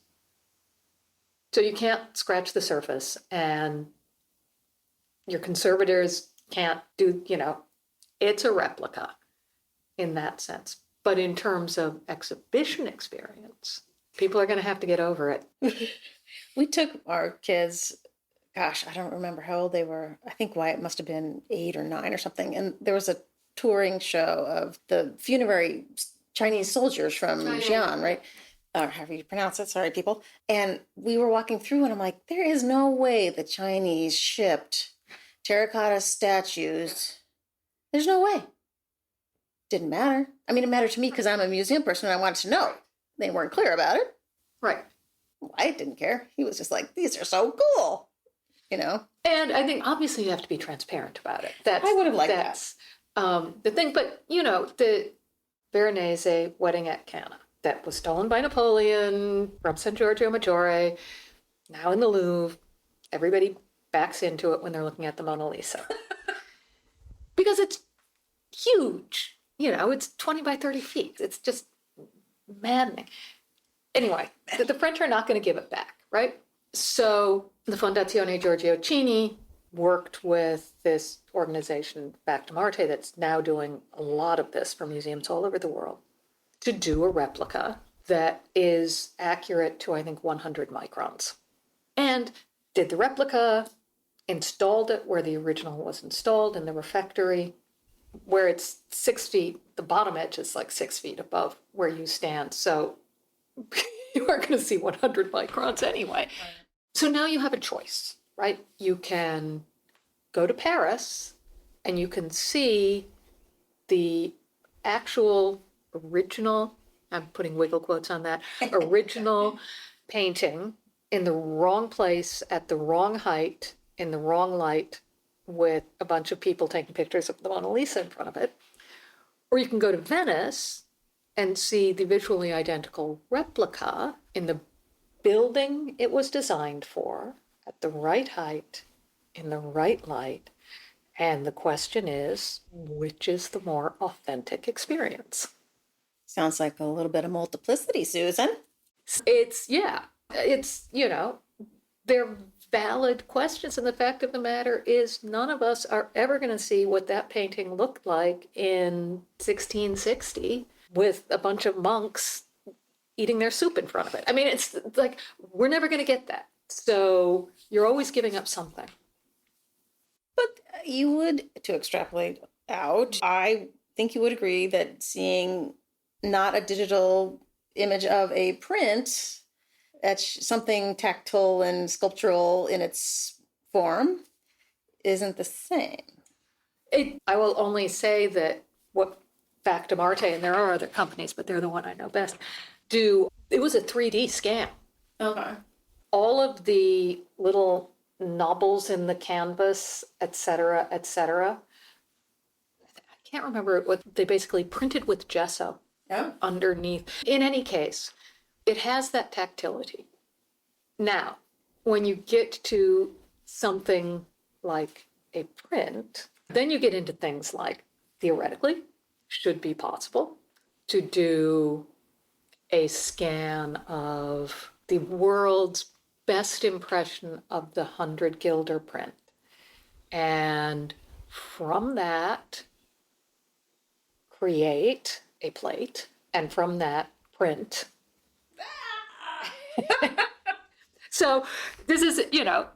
So you can't scratch the surface, and your conservators can't do, it's a replica in that sense. But in terms of exhibition experience, people are going to have to get over it. We took our kids, gosh, I don't remember how old they were. I think Wyatt must have been 8 or 9 or something. And there was a touring show of the funerary Chinese soldiers from Xi'an, right? Or however you pronounce it, sorry, people. And we were walking through and I'm like, there is no way the Chinese shipped terracotta statues. There's no way. Didn't matter. I mean, it mattered to me because I'm a museum person and I wanted to know. They weren't clear about it. Right. Wyatt didn't care. He was just like, these are so cool, And I think obviously you have to be transparent about it. I would have liked that's the thing. But, the Veronese wedding at Cana that was stolen by Napoleon from San Giorgio Maggiore, now in the Louvre, everybody backs into it when they're looking at the Mona Lisa. Because it's huge. It's 20 by 30 feet. It's just maddening. Anyway, the French are not going to give it back, right? So the Fondazione Giorgio Cini worked with this organization, Back to Marte, that's now doing a lot of this for museums all over the world, to do a replica that is accurate to, I think, 100 microns. And did the replica, installed it where the original was installed in the refectory, where it's 6 feet, the bottom edge is like 6 feet above where you stand. So you aren't going to see 100 microns anyway. Right. So now you have a choice, right? You can go to Paris and you can see the actual original, I'm putting wiggle quotes on that, original painting in the wrong place at the wrong height, in the wrong light, with a bunch of people taking pictures of the Mona Lisa in front of it. Or you can go to Venice and see the visually identical replica in the building it was designed for, at the right height, in the right light. And the question is, which is the more authentic experience? Sounds like a little bit of multiplicity, Susan. It's, they're valid questions. And the fact of the matter is, none of us are ever going to see what that painting looked like in 1660 with a bunch of monks eating their soup in front of it. I mean, it's like, we're never going to get that. So you're always giving up something. But you would, to extrapolate out, I think you would agree that seeing not a digital image of a print, that's something tactile and sculptural in its form, isn't the same. I will only say that what Factum Arte, and there are other companies, but they're the one I know best, it was a 3D scan. Okay. All of the little knobbles in the canvas, et cetera, I can't remember what they basically printed with gesso underneath. In any case, it has that tactility. Now, when you get to something like a print, then you get into things like, theoretically, should be possible to do a scan of the world's best impression of the 100 guilder print. And from that, create a plate, and from that, print. So this is,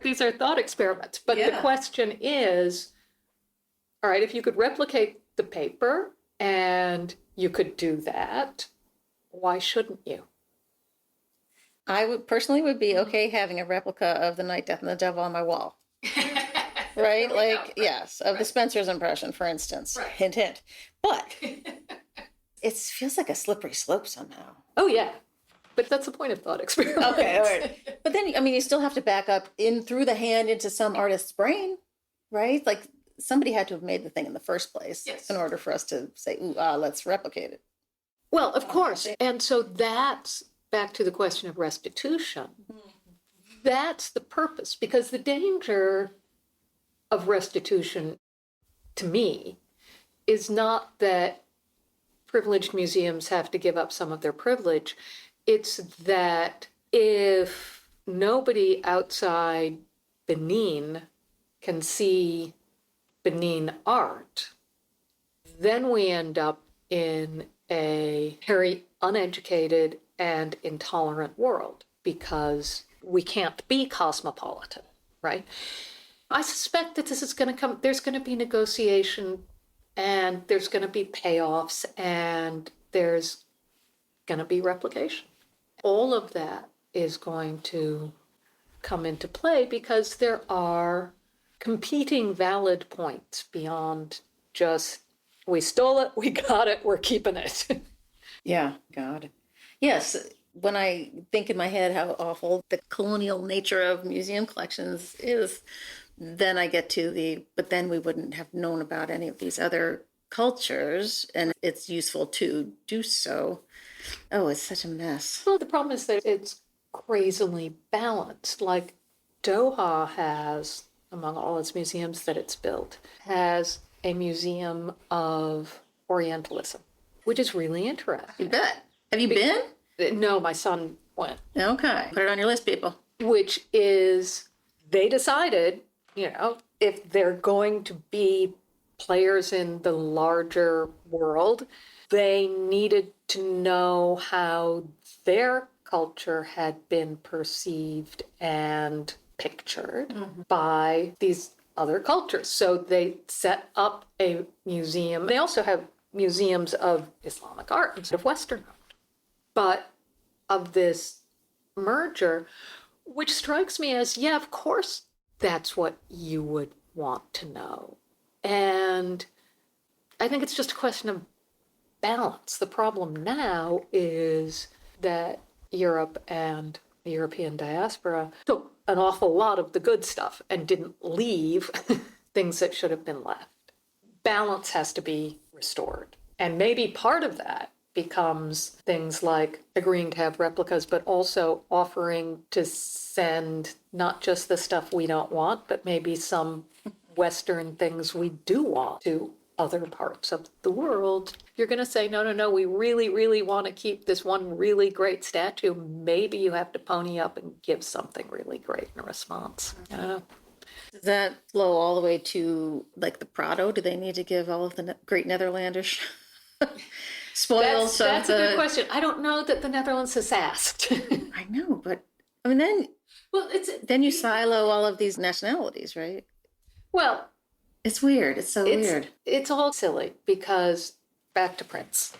these are thought experiments. But the question is, all right, if you could replicate the paper and you could do that, why shouldn't you? I would personally be okay having a replica of The Night, Death, and the Devil on my wall. Right? Like, yes, of the Spencer's impression, for instance. Right. Hint, hint. But it feels like a slippery slope somehow. Oh, yeah. But that's the point of thought experiments. Okay, all right. But then, you still have to back up in through the hand into some artist's brain, right? Like, somebody had to have made the thing in the first place in order for us to say, ooh, let's replicate it. Well, of course. And so that's back to the question of restitution. That's the purpose, because the danger of restitution, to me, is not that privileged museums have to give up some of their privilege. It's that if nobody outside Benin can see Benin art, then we end up in a very uneducated and intolerant world, because we can't be cosmopolitan, right? I suspect that this is going to come, there's going to be negotiation, and there's going to be payoffs, and there's going to be replication. All of that is going to come into play because there are competing valid points beyond just, we stole it, we got it, we're keeping it. Yeah, God. Yes, when I think in my head how awful the colonial nature of museum collections is, then I get to but then we wouldn't have known about any of these other cultures, and it's useful to do so. Oh, it's such a mess. Well, the problem is that it's crazily balanced. Like Doha has, among all its museums that it's built, has a museum of Orientalism, which is really interesting. You bet. Have you been? No, my son went. Okay. Put it on your list, people. Which is, they decided, if they're going to be players in the larger world, they needed to know how their culture had been perceived and pictured by these other cultures. So they set up a museum. They also have museums of Islamic art instead of Western art. But of this merger, which strikes me as, yeah, of course, that's what you would want to know. And I think it's just a question of balance. The problem now is that Europe and the European diaspora took an awful lot of the good stuff and didn't leave things that should have been left. Balance has to be restored. And maybe part of that becomes things like agreeing to have replicas, but also offering to send not just the stuff we don't want, but maybe some Western things we do want to other parts of the world. You're going to say, no, no, no, we really, really want to keep this one really great statue. Maybe you have to pony up and give something really great in response. I don't know. Does that flow all the way to like the Prado? Do they need to give all of the great Netherlandish spoils? That's a good question. I don't know that the Netherlands has asked. I know, but I mean, then you silo all of these nationalities, right? Well, it's weird. It's so weird. It's all silly because back to Prince.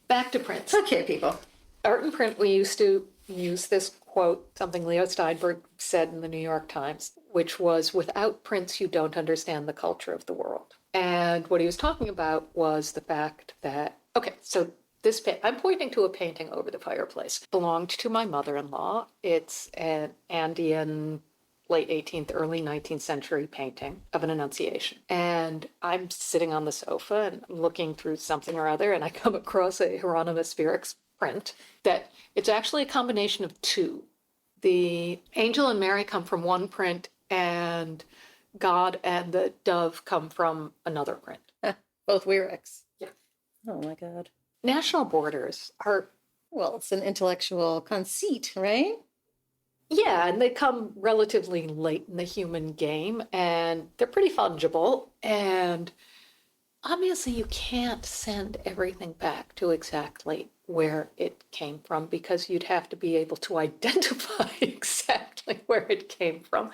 Back to Prince. Okay, people. Art and print, we used to use this quote, something Leo Steinberg said in the New York Times, which was, without Prince, you don't understand the culture of the world. And what he was talking about was the fact that, okay, so this, I'm pointing to a painting over the fireplace, belonged to my mother-in-law. It's an Andean late 18th, early 19th century painting of an Annunciation. And I'm sitting on the sofa and looking through something or other, and I come across a Hieronymus Vierix print that it's actually a combination of two. The angel and Mary come from one print, and God and the dove come from another print. Both Vierix. Yeah. Oh my God. National borders are... Well, it's an intellectual conceit, right? Yeah, and they come relatively late in the human game, and they're pretty fungible. And obviously, you can't send everything back to exactly where it came from because you'd have to be able to identify exactly where it came from.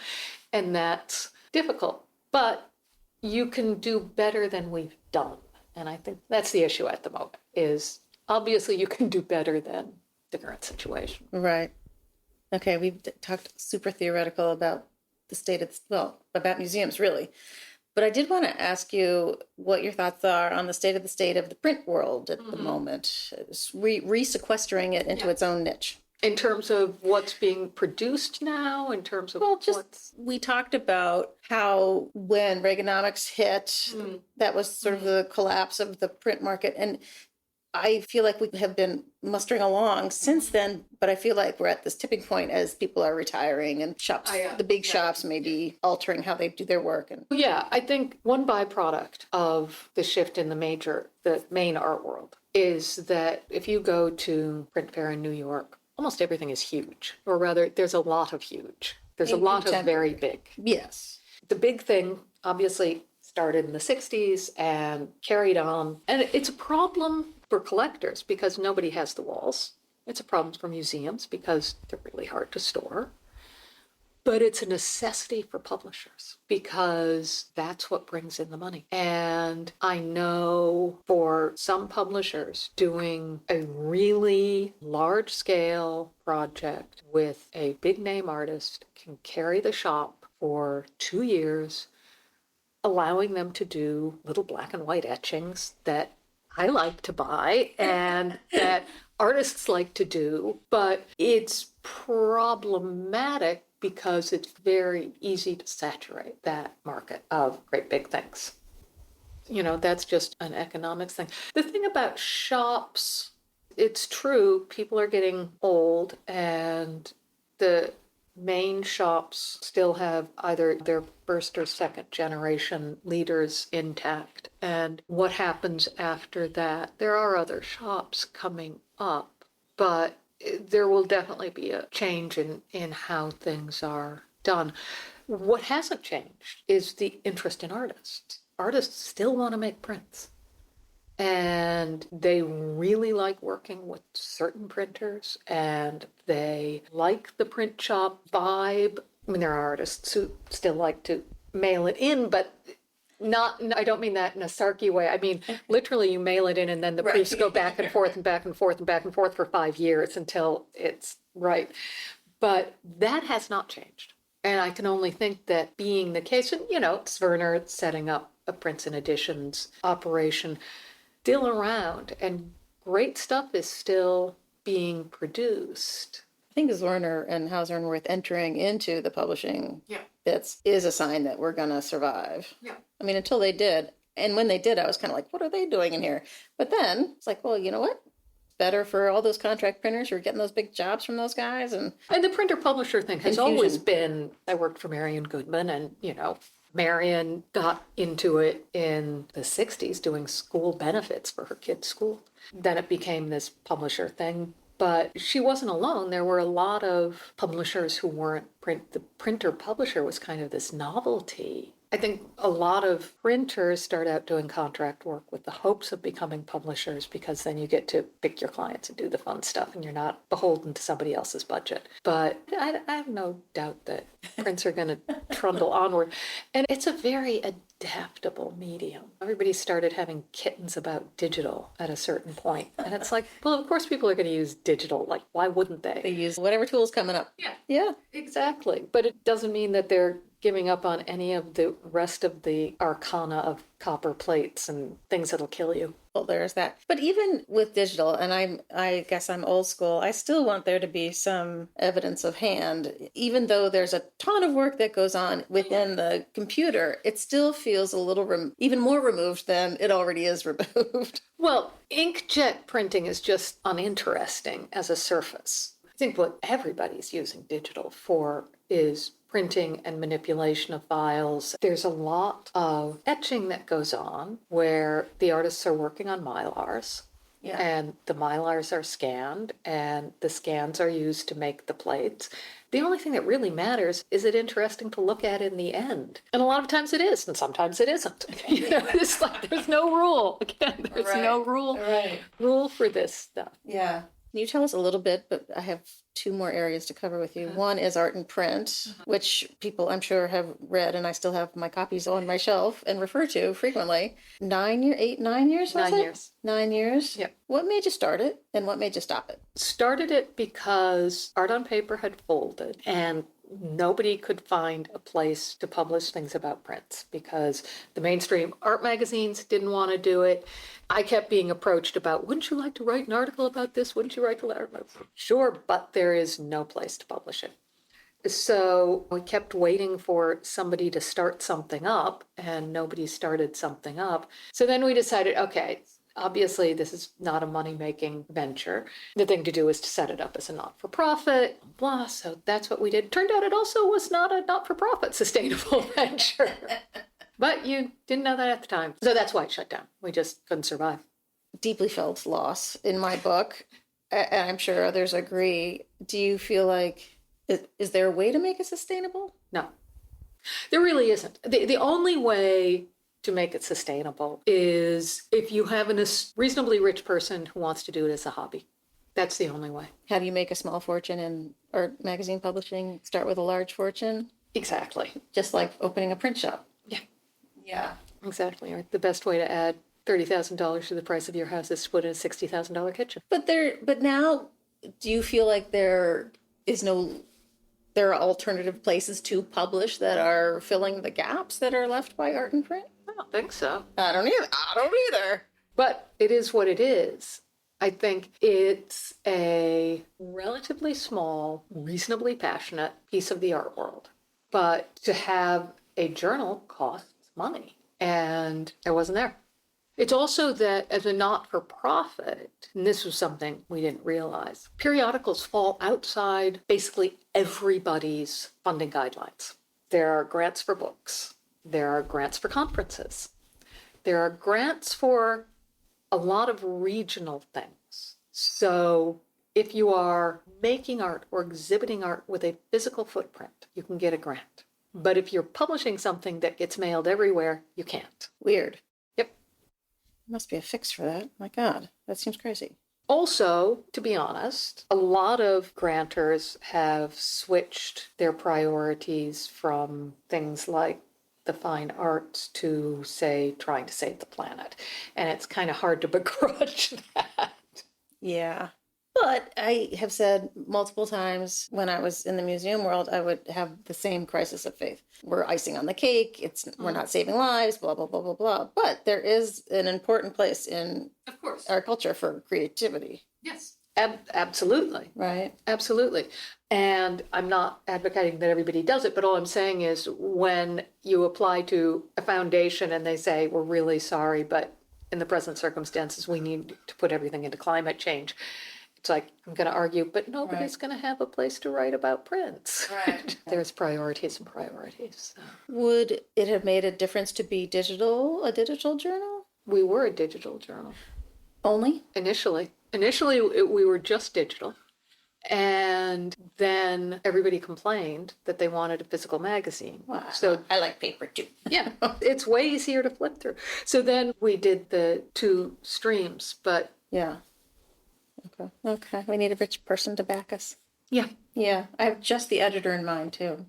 And that's difficult. But you can do better than we've done. And I think that's the issue at the moment, is obviously you can do better than the current situation. Right. Okay, we've talked super theoretical about the state of, about museums, really. But I did want to ask you what your thoughts are on the state of the print world at the moment, re-sequestering it into its own niche. In terms of what's being produced now, in terms of we talked about how when Reaganomics hit, that was sort of the collapse of the print market. And I feel like we have been mustering along since then, but I feel like we're at this tipping point as people are retiring and shops, the big shops may be altering how they do their work. And yeah, I think one byproduct of the shift in the main art world is that if you go to print fair in New York, almost everything is huge, or rather, there's a lot of huge. There's a lot of very big. Yes. The big thing, obviously, started in the 60s and carried on. And it's a problem for collectors because nobody has the walls. It's a problem for museums because they're really hard to store. But it's a necessity for publishers because that's what brings in the money. And I know for some publishers, doing a really large-scale project with a big-name artist can carry the shop for 2 years, allowing them to do little black and white etchings that I like to buy and that artists like to do. But it's problematic because it's very easy to saturate that market of great big things. You know, that's just an economics thing. The thing about shops, it's true, people are getting old and the main shops still have either their first or second generation leaders intact. And what happens after that? There are other shops coming up, but there will definitely be a change in how things are done. What hasn't changed is the interest in artists. Artists still want to make prints. And they really like working with certain printers, and they like the print shop vibe. I mean, there are artists who still like to mail it in, but I don't mean that in a sarky way. I mean, literally you mail it in and then the proofs go back and forth and back and forth and back and forth for 5 years until it's right. But that has not changed. And I can only think that being the case, and it's Werner setting up a prints and editions operation, still around, and great stuff is still being produced. I think Werner and Hauser and Wirth entering into the publishing bits is a sign that we're going to survive. Yeah. I mean, until they did, And when they did, I was kind of like, what are they doing in here? But then it's like, well, you know what? Better for all those contract printers who are getting those big jobs from those guys. And And the printer publisher thing has Infusion. always been, I worked for Marion Goodman, and, Marion got into it in the 60s doing school benefits for her kids' school. Then it became this publisher thing. But she wasn't alone. There were a lot of publishers who weren't print. The printer publisher was kind of this novelty. I think a lot of printers start out doing contract work with the hopes of becoming publishers, because then you get to pick your clients and do the fun stuff and you're not beholden to somebody else's budget. But I have no doubt that prints are going to trundle onward. And it's a very adaptable medium. Everybody started having kittens about digital at a certain point. And it's like, well, of course people are going to use digital. Like, why wouldn't they they? use whatever tool's coming up. Yeah. Yeah. Exactly. But it doesn't mean that they're giving up on any of the rest of the arcana of copper plates and things that'll kill you. Well, there's that. But even with digital, and I guess I'm old school, I still want there to be some evidence of hand. Even though there's a ton of work that goes on within the computer, it still feels a little even more removed than it already is removed. Well, inkjet printing is just uninteresting as a surface. I think what everybody's using digital for is printing and manipulation of files. There's a lot of etching that goes on where the artists are working on Mylars. Yeah. And the Mylars are scanned and the scans are used to make the plates. The only thing that really matters, is it interesting to look at in the end? And a lot of times it is, and sometimes it isn't. It's like there's no rule. Again, there's no rule for this stuff. Yeah. Can you tell us a little bit, but I have two more areas to cover with you. One is art and print, which people I'm sure have read, and I still have my copies on my shelf and refer to frequently. 9 years? 9 years? 9 years. 9 years? Yep. What made you start it and what made you stop it? Started it because art on paper had folded and nobody could find a place to publish things about prints because the mainstream art magazines didn't want to do it. I kept being approached about, wouldn't you like to write an article about this? Wouldn't you write a letter? Sure, but there is no place to publish it. So we kept waiting for somebody to start something up, and nobody started something up. So then we decided, okay, obviously this is not a money-making venture. The thing to do is to set it up as a not-for-profit, blah. So that's what we did. Turned out it also was not a not-for-profit sustainable venture. But you didn't know that at the time. So that's why it shut down. We just couldn't survive. Deeply felt loss in my book, and I'm sure others agree. Do you feel like, is there a way to make it sustainable? No, there really isn't. The only way to make it sustainable is if you have a reasonably rich person who wants to do it as a hobby. That's the only way. How do you make a small fortune in art magazine publishing? Start with a large fortune? Exactly. Just like opening a print shop. Yeah. Yeah. Exactly. Right. The best way to add $30,000 to the price of your house is to put in a $60,000 kitchen. But now, do you feel like there are alternative places to publish that are filling the gaps that are left by art and print? I don't think so. I don't either. But it is what it is. I think it's a relatively small, reasonably passionate piece of the art world. But to have a journal costs money, and it wasn't there. It's also that as a not-for-profit, and this was something we didn't realize, periodicals fall outside basically everybody's funding guidelines. There are grants for books. There are grants for conferences. There are grants for a lot of regional things. So if you are making art or exhibiting art with a physical footprint, you can get a grant. But if you're publishing something that gets mailed everywhere, you can't. Weird. Yep. Must be a fix for that. My God, that seems crazy. Also, to be honest, a lot of grantors have switched their priorities from things like the fine arts to, say, trying to save the planet. And it's kind of hard to begrudge that. Yeah. But I have said multiple times when I was in the museum world, I would have the same crisis of faith. We're icing on the cake. We're not saving lives, blah, blah, blah, blah, blah. But there is an important place in Of course. our culture for creativity. Yes. Absolutely. Right. Absolutely. And I'm not advocating that everybody does it, but all I'm saying is when you apply to a foundation and they say, we're really sorry, but in the present circumstances, we need to put everything into climate change. It's like, I'm going to argue, but nobody's going to have a place to write about Prince. Right. There's priorities and priorities. So. Would it have made a difference to be a digital journal? We were a digital journal. Only? Initially, we were just digital. And then everybody complained that they wanted a physical magazine. Wow. So I like paper too. yeah, it's way easier to flip through. So then we did the 2 streams, but Yeah. Okay. We need a rich person to back us. yeah. Yeah. I have just the editor in mind too.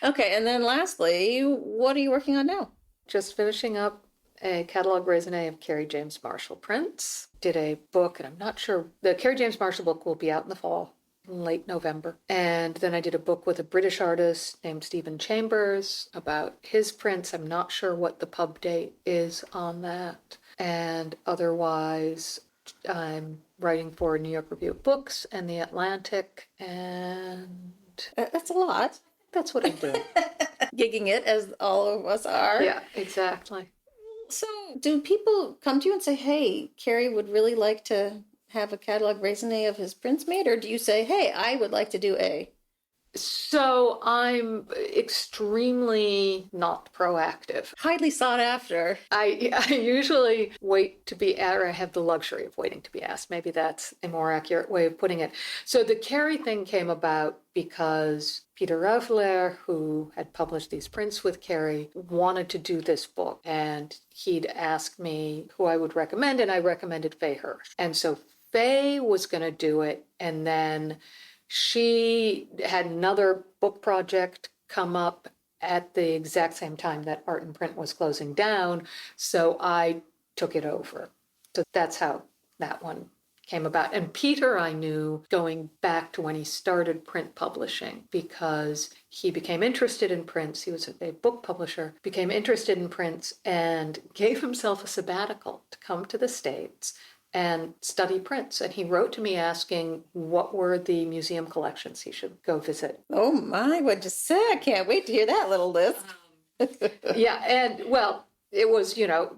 Okay. And then lastly, what are you working on now? Just finishing up a catalog raisonné of Kerry James Marshall prints. Did a book, and I'm not sure, the Kerry James Marshall book will be out in the fall, in late November. And then I did a book with a British artist named Stephen Chambers about his prints. I'm not sure what the pub date is on that. And otherwise, I'm writing for New York Review of Books and The Atlantic, and That's a lot. that's what I'm doing. Gigging it as all of us are. Yeah, exactly. So, do people come to you and say, hey, Kerry would really like to have a catalog raisonné of his prints made? Or do you say, hey, I would like to do a... So I'm extremely not proactive. highly sought after. I usually wait to be, or I have the luxury of waiting to be asked. Maybe that's a more accurate way of putting it. So the Kerry thing came about because Peter Raufler, who had published these prints with Kerry, wanted to do this book. And he'd asked me who I would recommend, and I recommended Faye Hirsch. And so Faye was going to do it, and then she had another book project come up at the exact same time that Art and Print was closing down, so I took it over. So that's how that one came about. And Peter I knew going back to when he started print publishing, because he became interested in prints. He was a book publisher, became interested in prints, and gave himself a sabbatical to come to the States and study prints. And he wrote to me asking what were the museum collections he should go visit. Oh my, what'd you say? I can't wait to hear that little list. Yeah, and well, it was,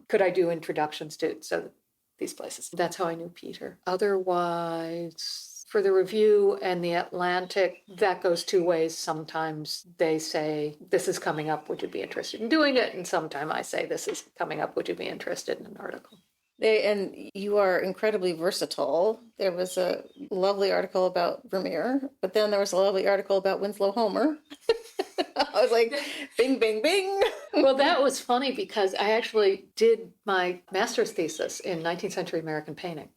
could I do introductions to these places? That's how I knew Peter. Otherwise, for the Review and the Atlantic, that goes 2 ways. Sometimes they say, this is coming up, would you be interested in doing it? And sometimes I say, this is coming up, would you be interested in an article? And you are incredibly versatile. There was a lovely article about Vermeer, but then there was a lovely article about Winslow Homer. I was like, bing, bing, bing. Well, that was funny because I actually did my master's thesis in 19th century American painting.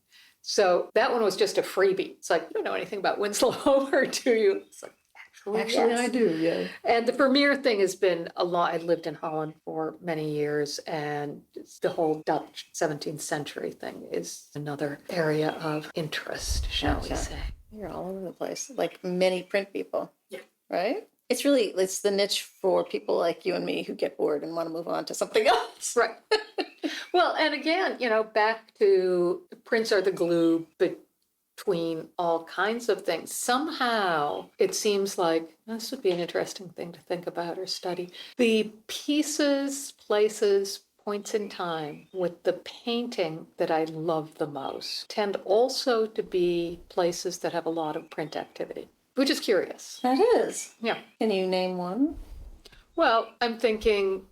So that one was just a freebie. It's like, you don't know anything about Winslow Homer, do you? It's like, Actually, yes. I do, yeah. And the Vermeer thing has been a lot. I lived in Holland for many years, and the whole Dutch 17th century thing is another area of interest, shall we say. You're all over the place, like many print people. Yeah. Right? It's the niche for people like you and me who get bored and want to move on to something else. Right. Well, and again, back to prints are the glue, but between all kinds of things. Somehow it seems like this would be an interesting thing to think about or study. The pieces, places, points in time with the painting that I love the most tend also to be places that have a lot of print activity, which is curious. That is. Yeah. Can you name one? Well, I'm thinking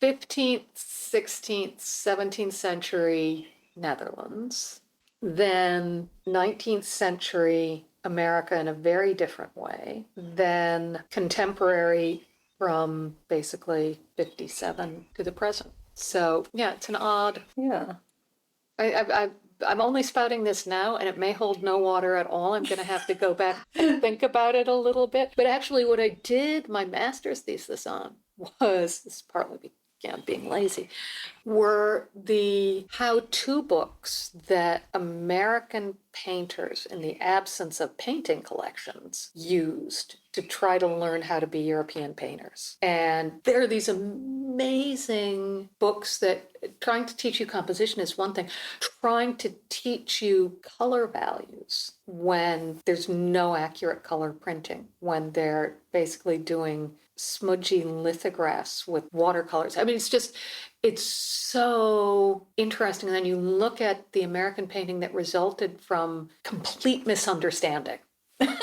15th, 16th, 17th century Netherlands. Then 19th century America in a very different way, then contemporary from basically 57 to the present. So yeah, it's an odd. Yeah. I'm only spouting this now, and it may hold no water at all. I'm going to have to go back and think about it a little bit. But actually what I did my master's thesis on was, this is partly again, being lazy, were the how-to books that American painters, in the absence of painting collections, used to try to learn how to be European painters. And there are these amazing books that trying to teach you composition is one thing, trying to teach you color values when there's no accurate color printing, when they're basically doing smudgy lithographs with watercolors. I mean, it's so interesting. And then you look at the American painting that resulted from complete misunderstanding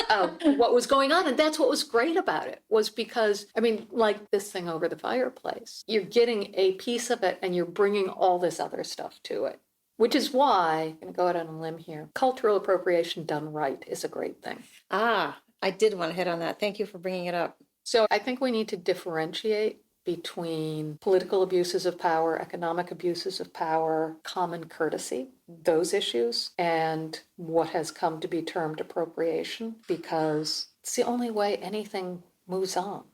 of what was going on. And that's what was great about it, was because, I mean, like this thing over the fireplace, you're getting a piece of it and you're bringing all this other stuff to it, which is why, I'm going to go out on a limb here, cultural appropriation done right is a great thing. I did want to hit on that. Thank you for bringing it up. So I think we need to differentiate between political abuses of power, economic abuses of power, common courtesy, those issues, and what has come to be termed appropriation, because it's the only way anything moves on.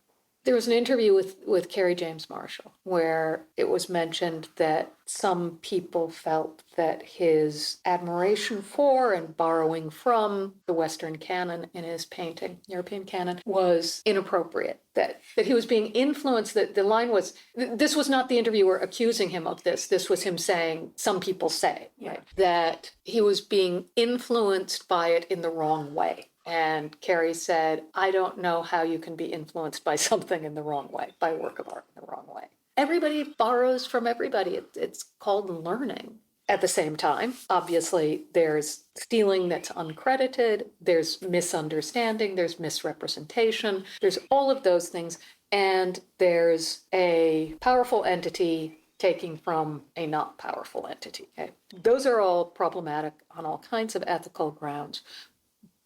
There was an interview with Kerry James Marshall where it was mentioned that some people felt that his admiration for and borrowing from the Western canon in his painting, European canon, was inappropriate, that he was being influenced, that the line was, this was not the interviewer accusing him of this was him saying, some people say, right, that he was being influenced by it in the wrong way. And Kerry said, I don't know how you can be influenced by something in the wrong way, by a work of art in the wrong way. Everybody borrows from everybody. It's called learning. At the same time, obviously, there's stealing that's uncredited, there's misunderstanding, there's misrepresentation, there's all of those things, and there's a powerful entity taking from a not powerful entity. Okay? Those are all problematic on all kinds of ethical grounds.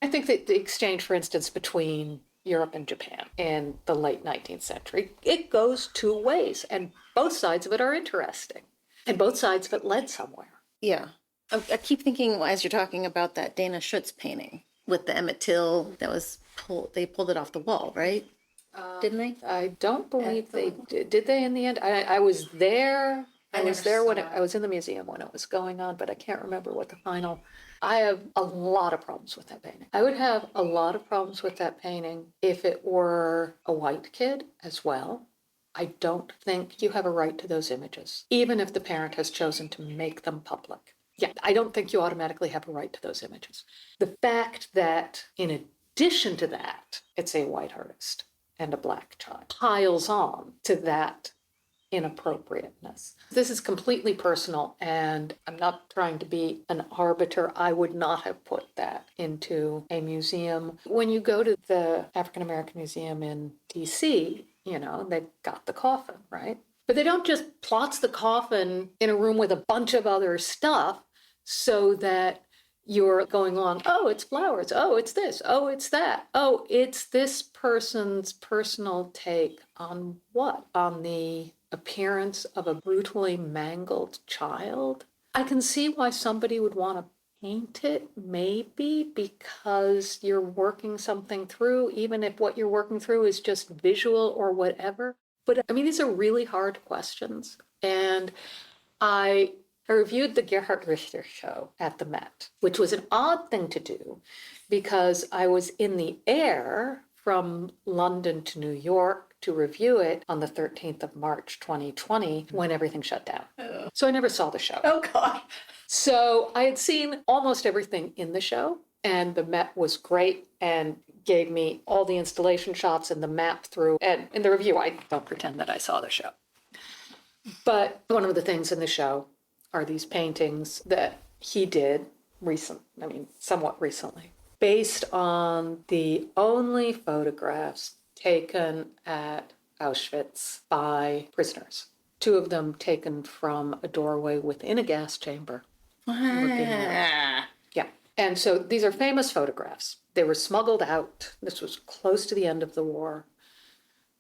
I think that the exchange, for instance, between Europe and Japan in the late 19th century, it goes two ways, and both sides of it are interesting, and both sides of it led somewhere. Yeah. I keep thinking as you're talking about that Dana Schutz painting with the Emmett Till that was they pulled it off the wall, right? Didn't they? I don't believe they did. Did they in the end? I was there. I was there when I was in the museum when it was going on, but I can't remember what the final. I have a lot of problems with that painting. I would have a lot of problems with that painting if it were a white kid as well. I don't think you have a right to those images, even if the parent has chosen to make them public. Yeah, I don't think you automatically have a right to those images. The fact that in addition to that, it's a white artist and a black child piles on to that inappropriateness. This is completely personal, and I'm not trying to be an arbiter. I would not have put that into a museum. When you go to the African American Museum in DC, they've got the coffin, right? But they don't just plot the coffin in a room with a bunch of other stuff so that you're going along, oh, it's flowers, oh, it's this, oh, it's that, oh, it's this person's personal take on what? On the appearance of a brutally mangled child. I can see why somebody would want to paint it, maybe because you're working something through, even if what you're working through is just visual or whatever. But I mean, these are really hard questions. And I reviewed the Gerhard Richter show at the Met, which was an odd thing to do because I was in the air from London to New York to review it on the 13th of March, 2020, when everything shut down. Oh. So I never saw the show. Oh, God. So I had seen almost everything in the show, and the Met was great and gave me all the installation shots and the map through. And in the review, I don't pretend that I saw the show. But one of the things in the show are these paintings that he did somewhat recently, based on the only photographs taken at Auschwitz by prisoners. 2 of them taken from a doorway within a gas chamber. Yeah. And so these are famous photographs. They were smuggled out. This was close to the end of the war.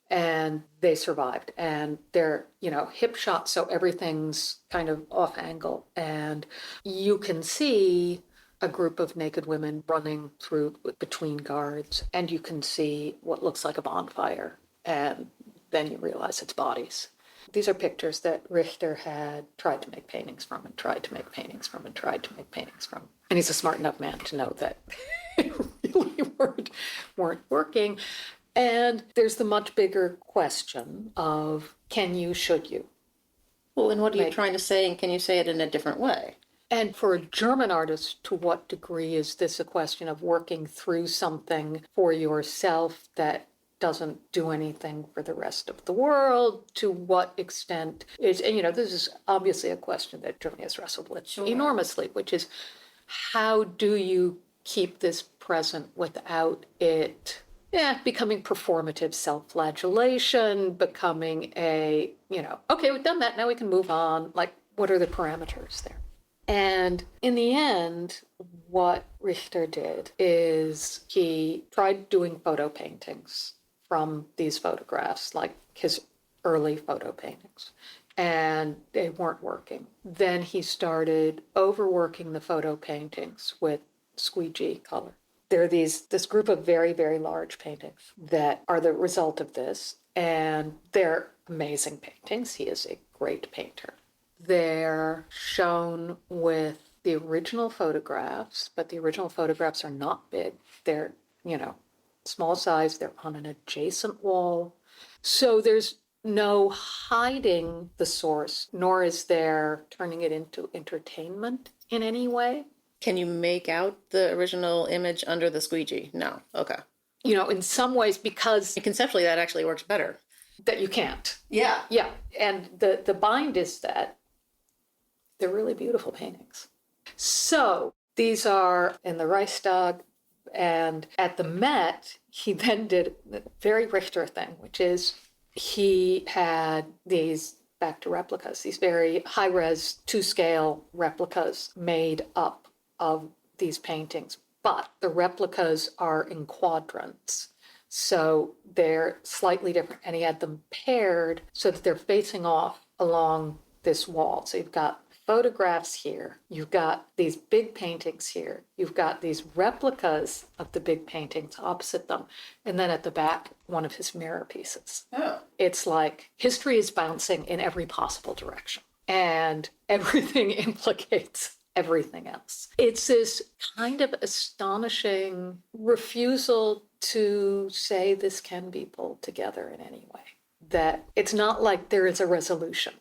And they survived. And they're, hip shots, so everything's kind of off angle. And you can see a group of naked women running through between guards, and you can see what looks like a bonfire, and then you realize it's bodies. These are pictures that Richter had tried to make paintings from and tried to make paintings from and tried to make paintings from. And he's a smart enough man to know that they really weren't working. And there's the much bigger question of can you, should you? Well, and what are you trying to say, and can you say it in a different way? And for a German artist, to what degree is this a question of working through something for yourself that doesn't do anything for the rest of the world? To what extent is, and this is obviously a question that Germany has wrestled with enormously, which is how do you keep this present without it becoming performative self-flagellation, becoming a, okay, we've done that, now we can move on. Like, what are the parameters there? And in the end, what Richter did is he tried doing photo paintings from these photographs, like his early photo paintings, and they weren't working. Then he started overworking the photo paintings with squeegee color. There are this group of very, very large paintings that are the result of this, and they're amazing paintings. He is a great painter. They're shown with the original photographs, but the original photographs are not big. They're, small size. They're on an adjacent wall. So there's no hiding the source, nor is there turning it into entertainment in any way. Can you make out the original image under the squeegee? No. Okay. In some ways, because conceptually that actually works better. That you can't. Yeah. Yeah. And the bind is that they're really beautiful paintings. So these are in the Reichstag, and at the Met, he then did a very Richter thing, which is he had these back to replicas, these very high-res, two-scale replicas made up of these paintings, but the replicas are in quadrants. So they're slightly different, and he had them paired so that they're facing off along this wall. So you've got photographs here, you've got these big paintings here, you've got these replicas of the big paintings opposite them, and then at the back, one of his mirror pieces. Oh. It's like history is bouncing in every possible direction, and everything implicates everything else. It's this kind of astonishing refusal to say this can be pulled together in any way, that it's not like there is a resolution.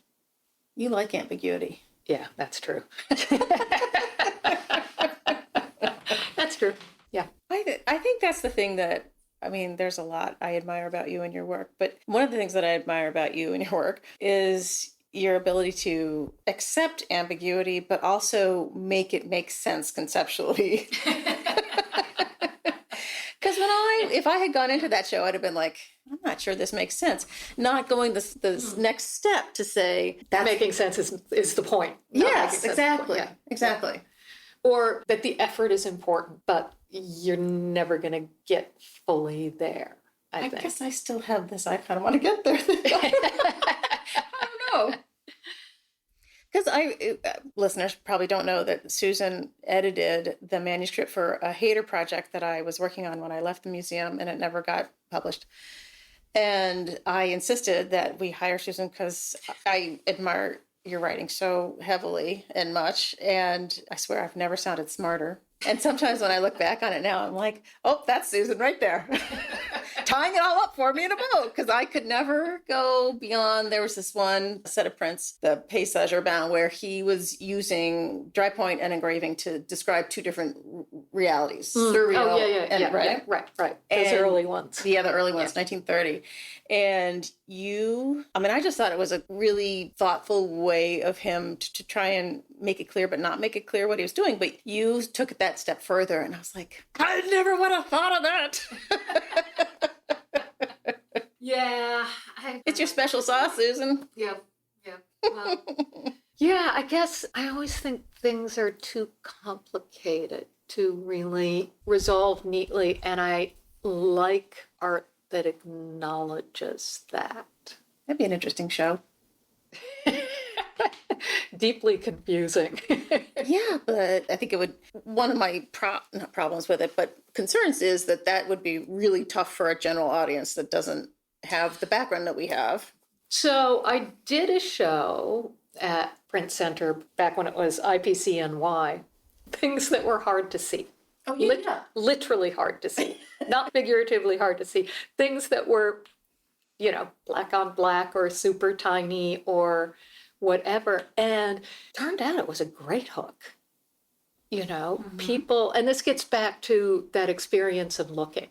You like ambiguity. Yeah, that's true. That's true. Yeah. I think that's the thing that, there's a lot I admire about you and your work, but one of the things that I admire about you and your work is your ability to accept ambiguity, but also make it make sense conceptually. Because if I had gone into that show, I'd have been like, I'm not sure this makes sense. Not going the next step to say that making sense is the point. Yes, exactly. Yeah. Exactly. Or that the effort is important, but you're never going to get fully there. I think. Guess I still have this. I kind of want to get there. I don't know. Because listeners probably don't know that Susan edited the manuscript for a Hayter project that I was working on when I left the museum, and it never got published. And I insisted that we hire Susan because I admire your writing so heavily and much. And I swear I've never sounded smarter. And sometimes when I look back on it now, I'm like, oh, that's Susan right there. Tying it all up for me in a bow, because I could never go beyond. There was this one set of prints, the Paysage Urbain, where he was using dry point and engraving to describe two different realities. Surreal. Right. Those early ones. Yeah, the early ones, 1930. And I just thought it was a really thoughtful way of him to try and make it clear, but not make it clear what he was doing. But you took it that step further, and I was like, I never would have thought of that. Yeah. It's your special sauce, Susan. Yeah. Well, yeah, I guess I always think things are too complicated to really resolve neatly, and I like art that acknowledges that. That'd be an interesting show. Deeply confusing. Yeah, but I think it would, one of my not problems with it, but concerns is that would be really tough for a general audience that doesn't have the background that we have. So I did a show at Print Center back when it was IPCNY, things that were hard to see. Oh, Literally hard to see, not figuratively hard to see. Things that were, black on black or super tiny or whatever. And turned out it was a great hook. People, and this gets back to that experience of looking,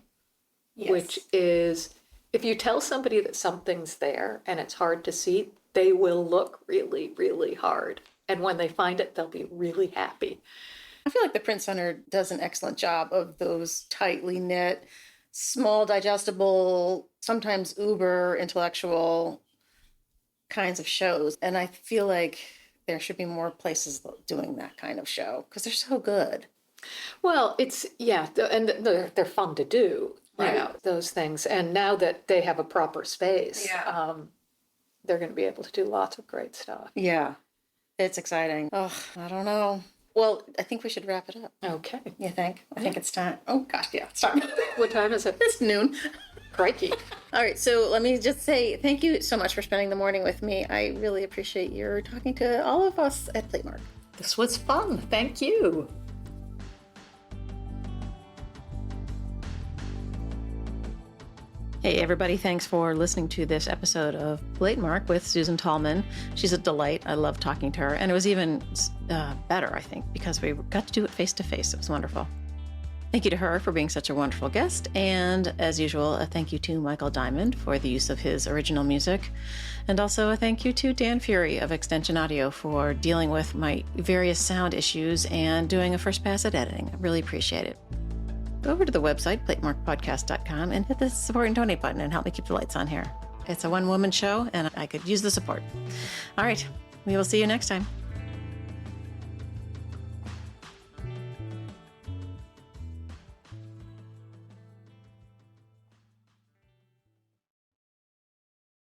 which is if you tell somebody that something's there and it's hard to see, they will look really, really hard. And when they find it, they'll be really happy. I feel like the Print Center does an excellent job of those tightly knit, small, digestible, sometimes uber intellectual kinds of shows. And I feel like there should be more places doing that kind of show because they're so good. Well, and they're fun to do, those things. And now that they have a proper space, they're going to be able to do lots of great stuff. Yeah, it's exciting. Oh, I don't know. Well, I think we should wrap it up. Okay. You think? I think it's time. Oh, gosh, yeah, it's time. What time is it? It's noon. Crikey. All right, so let me just say thank you so much for spending the morning with me. I really appreciate your talking to all of us at Platemark. This was fun. Thank you. Hey, everybody. Thanks for listening to this episode of Platemark with Susan Tallman. She's a delight. I love talking to her. And it was even better, I think, because we got to do it face-to-face. It was wonderful. Thank you to her for being such a wonderful guest. And as usual, a thank you to Michael Diamond for the use of his original music. And also a thank you to Dan Fury of Extension Audio for dealing with my various sound issues and doing a first pass at editing. I really appreciate it. Go over to the website, platemarkpodcast.com, and hit the support and donate button and help me keep the lights on here. It's a one-woman show, and I could use the support. All right. We will see you next time.